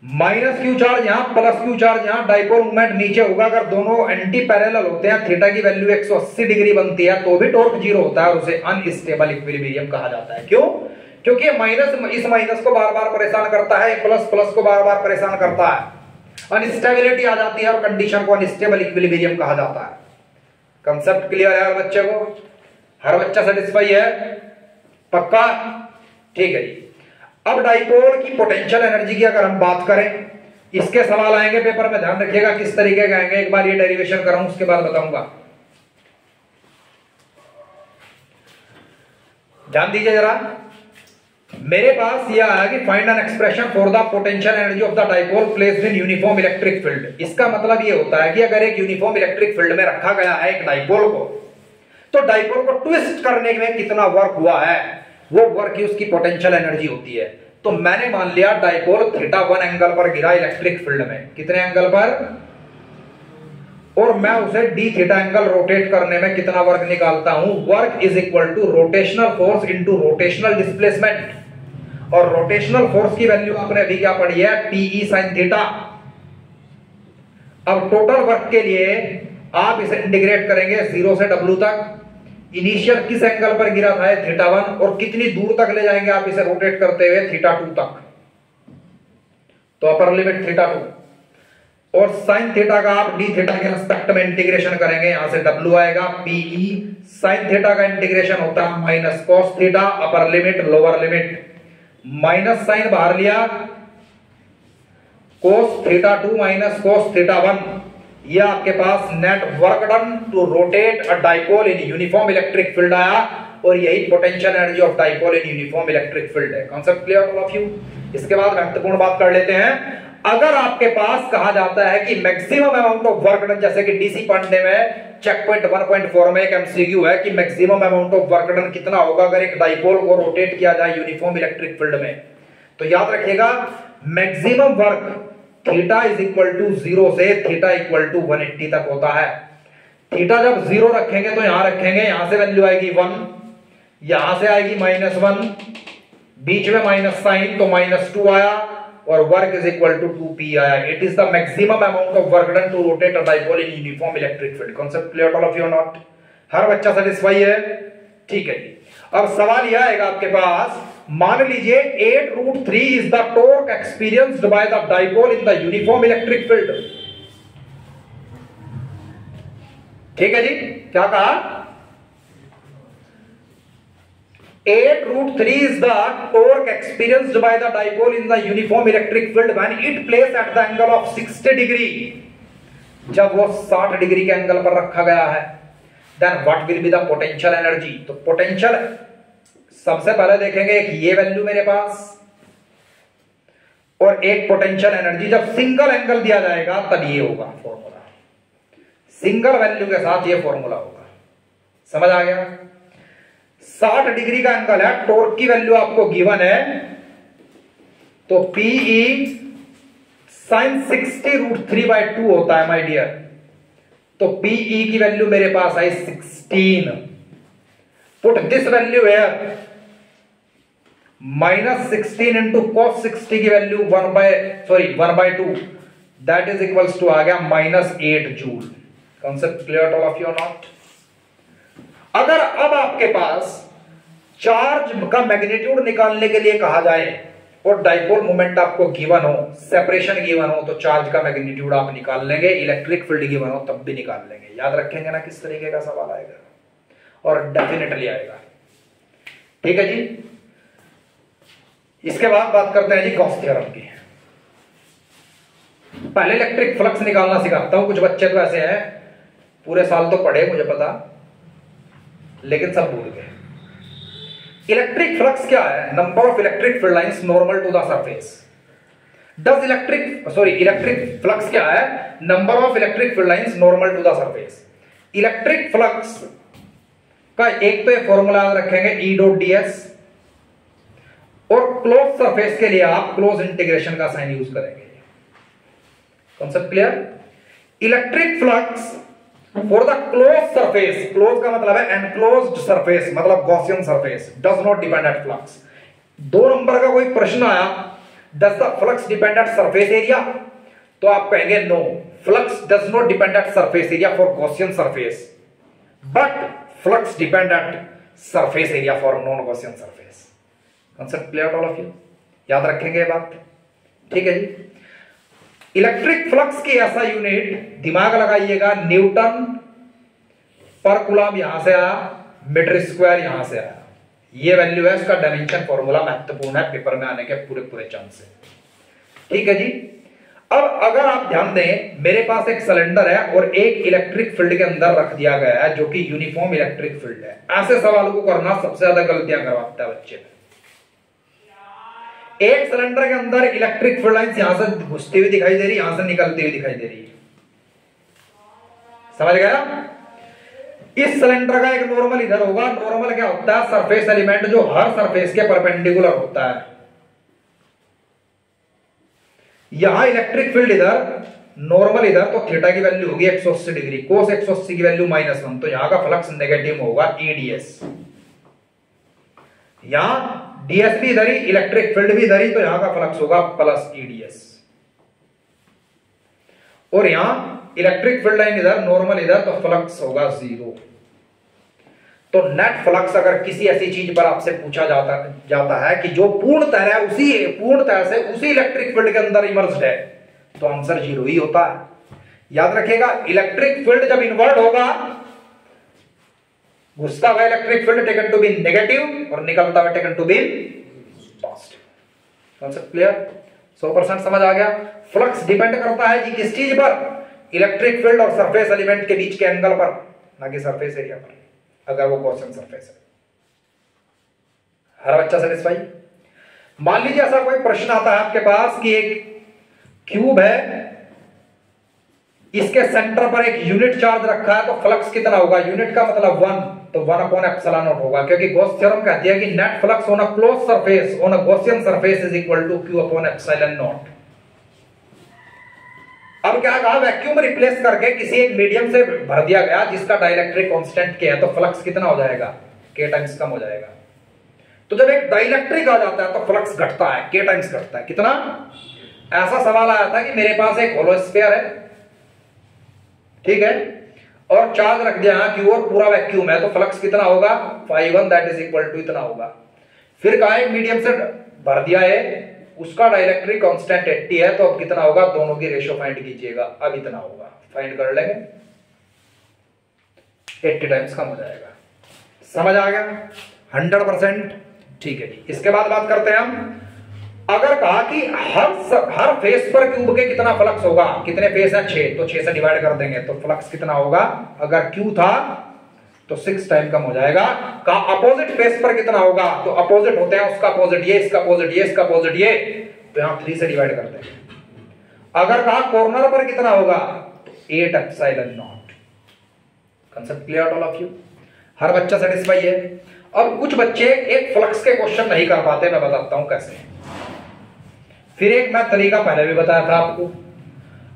माइनस क्यू चार्ज यहां, प्लस क्यू चार्ज यहां, डाइपोल मूवमेंट नीचे होगा। अगर दोनों एंटी पैरेलल होते हैं, थीटा की वैल्यू 180 डिग्री बनती है, तो भी टॉर्क 0 होता है और उसे अनस्टेबल इक्विलिब्रियम कहा जाता है। क्यों? क्योंकि माइनस इस माइनस को बार बार परेशान करता है, प्लस प्लस को बार बार परेशान करता है, अनस्टेबिलिटी आ जाती है और कंडीशन को अनस्टेबल इक्विलिब्रियम कहा जाता है। कंसेप्ट क्लियर है हर बच्चे को? हर बच्चा सेटिस्फाई है? पक्का? ठीक है जी। अब डाइपोल की पोटेंशियल एनर्जी की अगर हम बात करें, इसके सवाल आएंगे पेपर में, ध्यान रखिएगा किस तरीके के आएंगे। एक बार ये डेरिवेशन कराऊं, उसके बाद बताऊंगा। ध्यान दीजिए जरा, मेरे पास यह है कि find an expression for the potential energy of the dipole placed in uniform electric field. इसका मतलब यह होता है कि अगर एक यूनिफॉर्म इलेक्ट्रिक फील्ड में रखा गया है एक डाइपोल को, तो डाइपोल को ट्विस्ट करने में कितना वर्क हुआ है, वो वर्क की उसकी पोटेंशियल एनर्जी होती है। तो मैंने मान लिया डाइपोल थीटा 1 एंगल पर गिरा इलेक्ट्रिक फील्ड में, कितने एंगल पर, और मैं उसे डी थीटा एंगल रोटेट करने में कितना वर्क निकालता हूं। Work is equal to rotational force into rotational displacement, और रोटेशनल फोर्स की वैल्यू आपने अभी क्या पढ़ी है? PE sin थीटा। अब टोटल वर्क के लिए आप इसे इंटीग्रेट करेंगे 0 से W तक। इनिशियल किस एंगल पर गिरा था? थीटा 1, और कितनी दूर तक ले जाएंगे आप इसे रोटेट करते हुए? थीटा 2 तक। तो अपर लिमिट थीटा 2, और साइन थीटा का आप डी थीटा के रिस्पेक्ट में इंटीग्रेशन करेंगे, यहां से W आएगा। PE साइन थीटा का इंटीग्रेशन होता है minus cos theta, upper limit lower limit, minus sine बाहर लिया, cos theta 2 minus cos theta 1। ये आपके पास net work done to rotate a dipole in uniform electric field आया, और यही potential energy of dipole in uniform electric field है। Concept clear all of you? इसके बाद महत्वपूर्ण बात कर लेते हैं। अगर आपके पास कहा जाता है कि maximum amount of work done, जैसे कि डीसी पांडे में चेक पॉइंट 1.4 में एक एमसीक्यू है कि maximum amount of work done कितना होगा अगर एक डाइपोल को रोटेट किया जाए यूनिफॉर्म इलेक्ट्रिक फील्ड में, तो याद रखिएगा maximum work theta is equal to 0 से थीटा इक्वल टू 180 तक होता है। थीटा जब 0 रखेंगे तो यहां रखेंगे, यहां से वैल्यू आएगी 1, यहां से आएगी -1, बीच में माइनस साइन तो -2 आया और work is equal to 2p आया। It is the maximum amount of work done to rotate a dipole in uniform electric field. Concept clear all of you not? हर बच्चा सेटिस्फाई है? ठीक है जी। अब सवाल यह आएगा आपके पास, मान लीजिए 8√3 is the torque experienced by the dipole in the uniform electric field. ठीक है जी, क्या कहा? 8√3 is the torque experienced by the dipole in the uniform electric field when it placed at the angle of 60 degree। जब वो 60 degree के angle पर रखा गया है, then what will be the potential energy? तो पोटेंशियल सबसे पहले देखेंगे, एक ये वैल्यू मेरे पास और एक पोटेंशियल एनर्जी। जब सिंगल एंगल दिया जाएगा तब ये होगा फॉर्मूला, सिंगल वैल्यू के साथ ये फॉर्मूला होगा। समझ आ गया? 60 डिग्री का एंगल है, टॉर्क की वैल्यू आपको गिवन है, तो PE sin 60√3/2 होता है माय डियर। तो PE की वैल्यू मेरे पास आई 16। पुट दिस वैल्यू है -16 इंटू cos 60 की value 1/2 that is equals to आ गया -8 joule. Concept clear all of you not? अगर अब आपके पास चार्ज का मैग्नीट्यूड निकालने के लिए कहा जाए और डाइपोल मोमेंट आपको गिवन हो, सेपरेशन गिवन हो, तो चार्ज का मैग्नीट्यूड आप निकाल लेंगे, इलेक्ट्रिक फील्ड गिवन हो तब भी निकाल लेंगे। याद रखेंगे ना किस तरीके का सवाल आएगा, और डेफिनेटली आएगा। ठीक है जी। इसके बाद बात करते हैं जी गॉस थ्योरम की। पहले इलेक्ट्रिक फ्लक्स निकालना सिखाता हूं। कुछ बच्चे तो ऐसे हैं पूरे साल तो पढ़े, मुझे पता, लेकिन सब भूल गए। इलेक्ट्रिक फ्लक्स क्या है? Number of electric field lines normal to the surface. Electric flux क्या है? Number of electric field lines normal to the surface. Electric flux का एक तो ये फॉर्मूला याद रखेंगे E.ds, और क्लोज सरफेस के लिए आप क्लोज इंटीग्रेशन का साइन यूज करेंगे। Concept clear? Electric flux for the close surface, close का मतलब है एनक्लोज्ड सरफेस, मतलब Gaussian surface, does not depend at flux. 2 number का कोई प्रश्न आया, does the flux depend at surface area, तो आप कहेंगे no, flux does not depend at surface area for Gaussian surface, but flux depend at surface area for non Gaussian surface. Concept clear all of you? याद रखेंगे ये बात? ठीक है जी। Electric flux की ऐसा यूनिट दिमाग लगाइएगा, न्यूटन पर कूलम यहां से आया, मीटर स्क्वायर यहां से आया। ये वैल्यू है, इसका डायमेंशन फॉर्मूला महत्वपूर्ण है पेपर में आने के पूरे चांस है। ठीक है जी। अब अगर आप ध्यान दें, मेरे पास एक सिलेंडर है और एक इलेक्ट्रिक फील्ड के अंदर रख दिया गया है जो कि यूनिफॉर्म इलेक्ट्रिक फील्ड है। ऐसे सवालों को करना सबसे ज्यादा गलतियां करवाता है बच्चे। एक सिलेंडर के अंदर इलेक्ट्रिक फील्ड लाइंस यहां से घुसती हुई दिखाई दे रही है, यहां से निकलती हुई दिखाई दे रही है। समझ गया? इस सिलेंडर का एक नॉर्मल इधर होगा। नॉर्मल क्या होता है? सरफेस एलिमेंट जो हर सरफेस के परपेंडिकुलर होता है। यहां इलेक्ट्रिक फील्ड इधर, नॉर्मल इधर, तो थीटा की वैल्यू होगी 180 डिग्री, कोस 180 की वैल्यू -1, तो यहां का फ्लक्स नेगेटिव होगा EDS। यहां ds भी इधर ही, इलेक्ट्रिक फील्ड भी इधर ही, तो यहां का फ्लक्स होगा +EDS। और यहां इलेक्ट्रिक फील्ड लाइन इधर, नॉर्मल इधर, तो फ्लक्स होगा 0। तो नेट फ्लक्स अगर किसी ऐसी चीज पर आपसे पूछा जाता है कि जो पूर्णतः से उसी इलेक्ट्रिक फील्ड के अंदर इमर्ज्ड है, तो आंसर 0 ही होता है। याद रखिएगा, इलेक्ट्रिक फील्ड जब इन्वर्ट होगा, घुसता हुआ electric field taken to be negative और निकलता हुआ taken to be positive. Concept clear? 100% समझ आ गया? फ्लक्स डिपेंड करता है जी किस चीज पर? इलेक्ट्रिक फील्ड और सरफेस एलिमेंट के बीच के एंगल पर, ना कि सरफेस एरिया पर, अगर वो गॉसियन सरफेस है। हर बच्चा सेटिस्फाई? मान लीजिए ऐसा कोई प्रश्न आता है आपके पास कि एक क्यूब है, इसके सेंटर पर एक यूनिट चार्ज रखा है, तो फ्लक्स कितना होगा? यूनिट का मतलब 1, तो 1/ε0 होगा, क्योंकि गॉस थ्योरम कहती है कि net flux on a close surface on a Gaussian surface is equal to Q/ε0। अब क्या कहा? वैक्यूम रिप्लेस करके किसी एक मीडियम से भर दिया गया जिसका डाइलेक्ट्रिक कांस्टेंट K है, तो फ्लक्स कितना हो जाएगा? K टाइम्स कम हो जाएगा। तो जब एक डाइलेक्ट्रिक आ जाता है तो फ्लक्स घटता है, K टाइम्स घटता है। कितना? ऐसा सवाल आया था कि मेरे पास एक होलो स्फीयर है, ठीक है, और चार्ज रख दिया यहां Q और पूरा वैक्यूम है, तो फ्लक्स कितना होगा? φ1 दैट इज इक्वल टू इतना होगा। फिर कहा एक मीडियम से भर दिया है, उसका डाइलेक्ट्रिक कांस्टेंट 80 है, तो अब कितना होगा? दोनों की रेशियो फाइंड कीजिएगा। अब इतना होगा, फाइंड कर लेंगे, 80 टाइम्स कम हो जाएगा। समझ आ गया? 100%। ठीक है जी। इसके बाद बात करते हैं हम, अगर कहा कि हर फेस पर क्यूब के कितना फ्लक्स होगा? कितने फेस हैं? 6, तो 6 से डिवाइड कर देंगे, तो फ्लक्स कितना होगा? अगर क्यू था तो 6 टाइम कम हो जाएगा। का अपोजिट फेस पर कितना होगा? तो अपोजिट होते हैं, उसका अपोजिट ये, इसका अपोजिट ये, इसका अपोजिट ये, तो यहां 3 से डिवाइड करते हैं। अगर कहा कॉर्नर पर कितना होगा? 8/ε0। Concept clear all of you? हर बच्चा सेटिस्फाई है? अब कुछ बच्चे एक फ्लक्स के क्वेश्चन नहीं कर पाते, मैं बताता हूं कैसे। फिर एक मैं तरीका पहले भी बताया था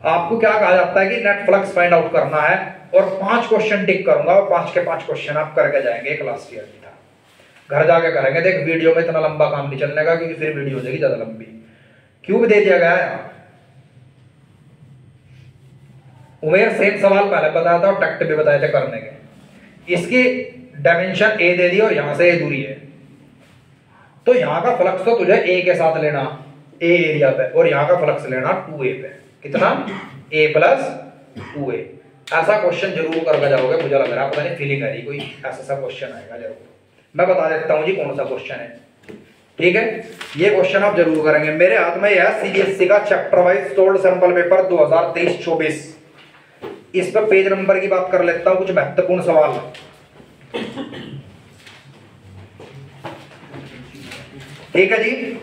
आपको क्या कहा जाता है कि नेट फ्लक्स फाइंड आउट करना है, और 5 क्वेश्चन टिक करूंगा, और 5 के 5 क्वेश्चन आप करके जाएंगे। क्लास ईयर में था, घर जाके करेंगे। देख वीडियो में इतना लंबा काम नहीं चलने का, क्योंकि फिर वीडियो हो जाएगी ज्यादा लंबी। क्यूब दे दिया गया है, उमेर सेम सवाल पहले बताया था और टैक्ट भी बताए थे करने के। इसकी डायमेंशन ए दे दी और यहां से ए दूरी है, तो यहां का फ्लक्स तो तुझे ए के साथ लेना, ए एरिया पे, और यहां का फ्लक्स लेना 2a पे। कितना? a + 2a। ऐसा क्वेश्चन जरूर करके जाओगे, मुझे लग रहा है, पता नहीं फीलिंग आ रही कोई ऐसा सा क्वेश्चन आएगा जरूर। मैं बता देता हूं जी कौन सा क्वेश्चन है, ठीक है? ये क्वेश्चन आप जरूर करेंगे। मेरे हाथ में यह सीबीएसई का chapter wise sold sample paper 2023-24। इस पर पेज नंबर की बात कर लेता हूं, कुछ महत्वपूर्ण सवाल। ठीक है जी।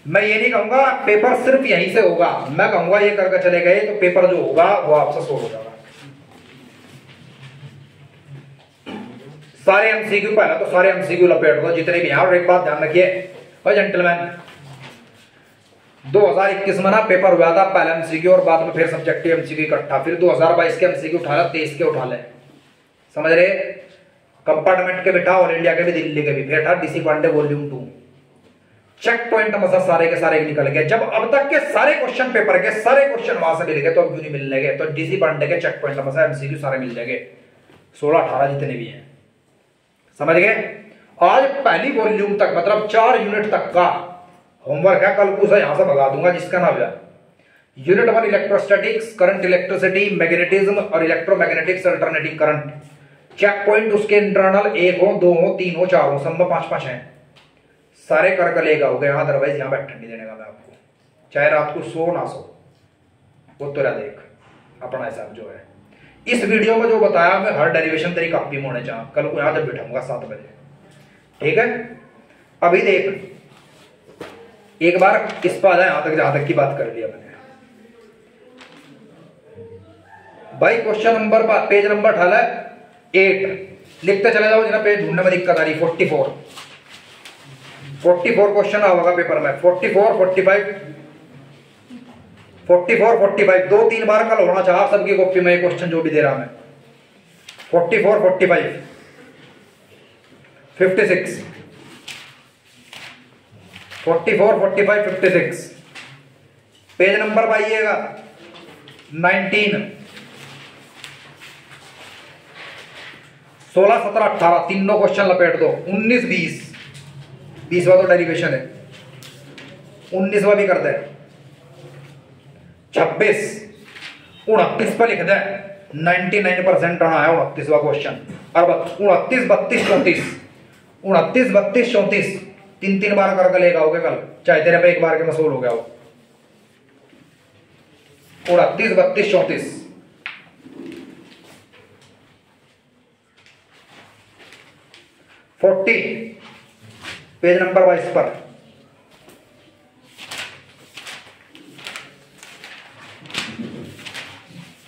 मैं ये नहीं कहूंगा पेपर सिर्फ यहीं से होगा, मैं कहूंगा ये करके चले गए तो पेपर जो होगा वो आपसे सोल्व हो जाएगा। सारे एमसीक्यू, पहले तो सारे एमसीक्यू लपेट दो जितने भी हैं। और एक बात ध्यान रखिए भाई जेंटलमैन, 2021 में ना पेपर हुआ था पहले एमसीक्यू और बाद में फिर सब्जेक्टिव एमसीक्यू इकट्ठा, फिर 2022 के एमसीक्यू उठा ले, 23 के उठा ले, समझ रहे? कंपार्टमेंट के बिठा, ऑल इंडिया के भी, दिल्ली के भी, फिर था DC Pandey volume 2। Check point मसा सारे के सारे निकल गए। जब अब तक के सारे क्वेश्चन पेपर के सारे क्वेश्चन वहां से मिल गए, तो अब क्यों नहीं मिलने गए? तो डीसी पांडे के चेक पॉइंट मसा एमसीक्यू सारे मिल जाएंगे, 16-18 जितने भी हैं, समझ गए? आज पहली वॉल्यूम तक, मतलब 4 यूनिट तक का होमवर्क है, कल को यहां से भगा दूंगा, जिसका नाम है unit 1 electrostatics, current electricity, magnetism और electromagnetics alternating current. Check point उसके इंटरनल 1 हो, 2 हो, 3 हो, 4 हो, सब में 5-5 हैं। सारे कर लेगा हो गए, अदरवाइज यहां बैठने नहीं देने का मैं आपको, चाहे रात को सो ना सो, वो तेरा देख अपना हिसाब जो है। इस वीडियो में जो बताया मैं हर डेरिवेशन तेरी कॉपी में होने चाह, कल को यहां जब बैठाऊंगा 7 बजे, ठीक है? अभी देख एक बार इस पर आ जाए, यहां तक जहां तक की बात कर लिया मैंने भाई। क्वेश्चन नंबर पेज नंबर 8 लिखते चले जाओ, जिन्हें पेज ढूंढने में दिक्कत आ रही। 44 क्वेश्चन होगा पेपर में, 44, 45 2-3 बार कल होना चाह सबकी कॉपी में क्वेश्चन जो भी दे रहा मैं। 44, 45, 56, 44, 45, 56। पेज नंबर पाइएगा 19, 16, 17, 18 तीनों क्वेश्चन लपेट दो। 19, 20, 20वां तो डेरिवेशन है, 19वां भी कर दे। 26, 29 पर लिख दे, 99% आना है 29वां क्वेश्चन। और 29, 32, 34, 29, 32, 34 3 बार करके लेगा होगे कल, चाहे तेरे पे एक बार के मसूल हो गया हो। 29, 32, 34 40 पेज नंबर 22 पर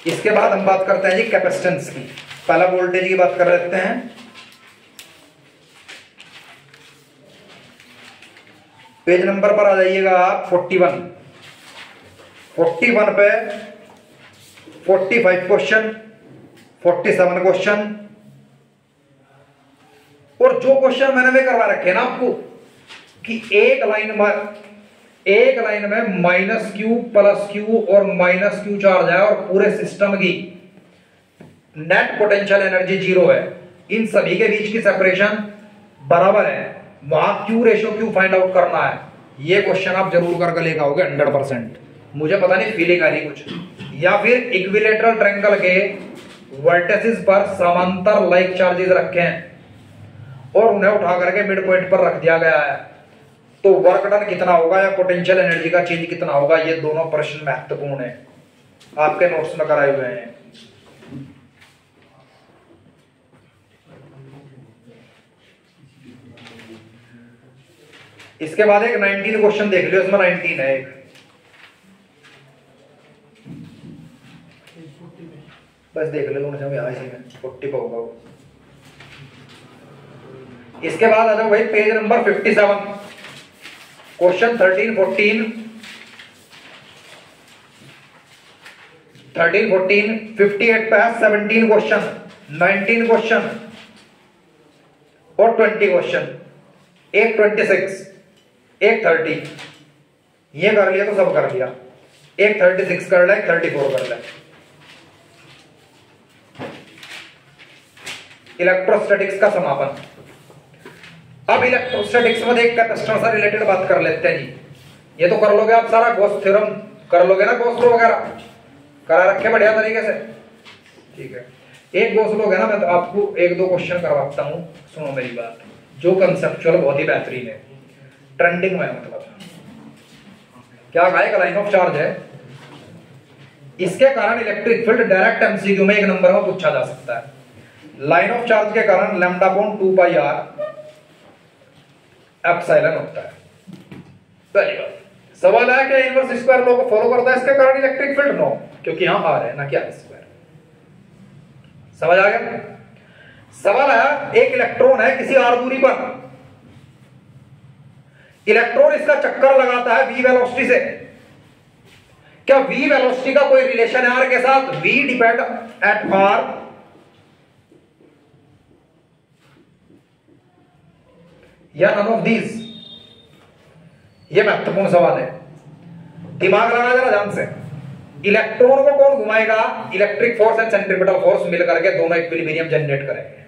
इसके बाद हम बात करते हैं जी कैपेसिटेंस की। पहला वोल्टेज की बात कर लेते हैं। पेज नंबर पर आ जाइएगा आप 41 पे 45 क्वेश्चन, 47 क्वेश्चन, और जो क्वेश्चन मैंने वे करवा रखे ना आपको कि एक लाइन में माइनस क्यू प्लस क्यू और माइनस क्यू चार्ज है और पूरे सिस्टम की नेट पोटेंशियल एनर्जी 0 है, इन सभी के बीच की सेपरेशन बराबर है, वहां Q ratio Q find out करना है। ये क्वेश्चन आप जरूर करके लेकर आओगे 100%। मुझे पता नहीं फीलिंग आ रही कुछ। या फिर इक्विलेटरल ट्रायंगल के वर्टिसेस पर समांतर लाइक चार्जेस रखे हैं और उन्हें उठा करके मिड पॉइंट पर रख दिया गया है, तो वर्क डन कितना होगा या पोटेंशियल एनर्जी का चेंज कितना होगा। ये दोनों प्रश्न महत्वपूर्ण है, आपके नोट्स में कराए हुए हैं। इसके बाद एक 19 क्वेश्चन देख लियो, इसमें 19 है एक, बस देख ले दोनों यहाँ इसी में 40 पे होगा वो। इसके बाद आ जाओ भाई पेज नंबर 57, क्वेश्चन 13, 14, 58 पे है 17 क्वेश्चन, 19 क्वेश्चन और 20 क्वेश्चन, एक 26, एक 30। ये कर लिया तो सब कर लिया। एक 36 कर ले, एक 34 कर ले। इलेक्ट्रोस्टैटिक्स का समापन। अब इलेक्ट्रोस्टैटिक्स में एक कैपेसिटर से रिलेटेड बात कर लेते हैं जी। ये तो कर लोगे आप सारा, गॉस थ्योरम कर लोगे ना, गॉस लॉ वगैरह करा रखे बढ़िया तरीके से, ठीक है। एक गॉस लॉ है ना, मैं तो आपको एक दो क्वेश्चन करवाता हूं, सुनो मेरी बात, जो कंसेप्चुअल बहुत ही बेहतरीन है, ट्रेंडिंग में। मतलब क्या कहा, एक लाइन ऑफ चार्ज है, इसके कारण इलेक्ट्रिक फील्ड डायरेक्ट एमसीक्यू में एक नंबर में पूछा जा सकता है। लाइन ऑफ चार्ज के कारण lambda upon 2 pi r epsilon होता है। पहली बात सवाल है कि इनवर्स स्क्वायर लॉ को फॉलो करता है इसके कारण इलेक्ट्रिक फील्ड? नो, क्योंकि यहां आर है ना कि आर स्क्वायर। समझ आ गया? सवाल है एक इलेक्ट्रॉन है किसी आर दूरी पर, इलेक्ट्रॉन इसका चक्कर लगाता है v वेलोसिटी से। क्या v वेलोसिटी का कोई रिलेशन है r के साथ? v डिपेंड एट r या नन ऑफ दीज? ये महत्वपूर्ण सवाल है, दिमाग लगा जरा ध्यान से। इलेक्ट्रॉन को कौन घुमाएगा? Electric force and centripetal force मिलकर के दोनों इक्विलिब्रियम जनरेट करेंगे।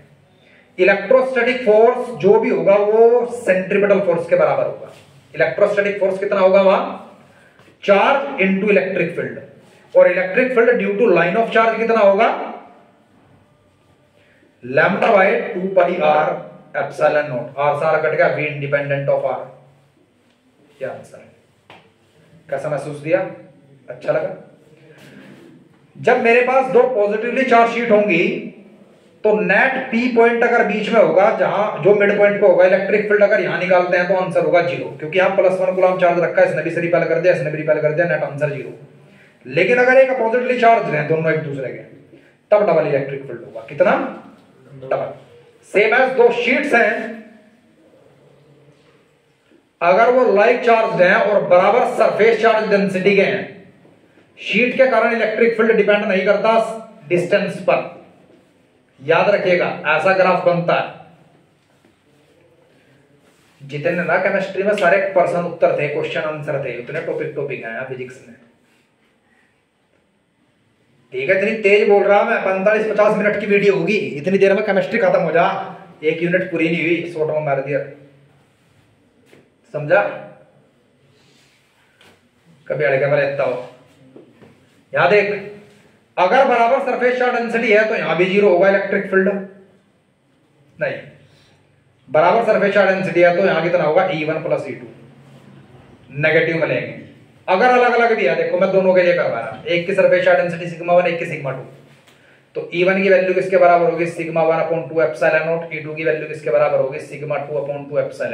इलेक्ट्रोस्टैटिक फोर्स जो भी होगा वो सेंट्रीपिटल फोर्स के बराबर होगा। इलेक्ट्रोस्टैटिक फोर्स कितना होगा वहां? चार्ज इनटू इलेक्ट्रिक फील्ड, और electric field due to line of charge कितना होगा? Lambda by 2 pi r epsilon naught. R सारा कट गया, v इंडिपेंडेंट ऑफ आर। क्या आंसर है? कैसा महसूस दिया? अच्छा लगा? जब मेरे पास दो पॉजिटिवली चार्ज शीट होंगी तो नेट p पॉइंट अगर बीच में होगा, जहां जो मिड पॉइंट पे होगा, इलेक्ट्रिक फील्ड अगर यहां निकालते हैं तो आंसर होगा 0, क्योंकि यहां +1 कूलम चार्ज रखा है, इसने भी रिपेल कर दिया, इसने भी रिपेल कर दिया, नेट आंसर 0। लेकिन अगर एक अपोजिटली चार्ज हैं दोनों एक दूसरे के, तब डबल इलेक्ट्रिक फील्ड होगा। कितना? डबल। सेम एज दो शीट्स हैं, अगर वो लाइक चार्ज हैं और बराबर सरफेस चार्ज डेंसिटी के हैं, शीट के कारण इलेक्ट्रिक फील्ड डिपेंड नहीं करता डिस्टेंस पर। याद रखिएगा, ऐसा ग्राफ बनता है। जितने ना केमिस्ट्री में सारे पर्सन उत्तर थे, क्वेश्चन आंसर थे, उतने टॉपिक आया फिजिक्स में। ठीक है, इतनी तेज बोल रहा मैं, 45-50 मिनट की वीडियो होगी, इतनी देर में केमिस्ट्री खत्म हो जा, एक यूनिट पूरी नहीं हुई, शॉर्ट में मार दिया। समझा? कभी अड़के में रहता हो। यहां देख, अगर बराबर सरफेस चार्ज डेंसिटी है तो यहां भी 0 होगा इलेक्ट्रिक फील्ड। नहीं, बराबर सरफेस चार्ज डेंसिटी है तो यहां कितना होगा? E1 + E2। नेगेटिव में लेंगे। अगर अलग अलग भी है, देखो मैं दोनों के लिए करवा रहा, एक की सरफेस चार्ज डेंसिटी σ1, एक की σ2, तो E1 की वैल्यू किसके बराबर होगी? σ1/2 एप्सिलॉन नॉट। E2 की वैल्यू किसके बराबर होगी? σ2/2 एप्सिलॉन।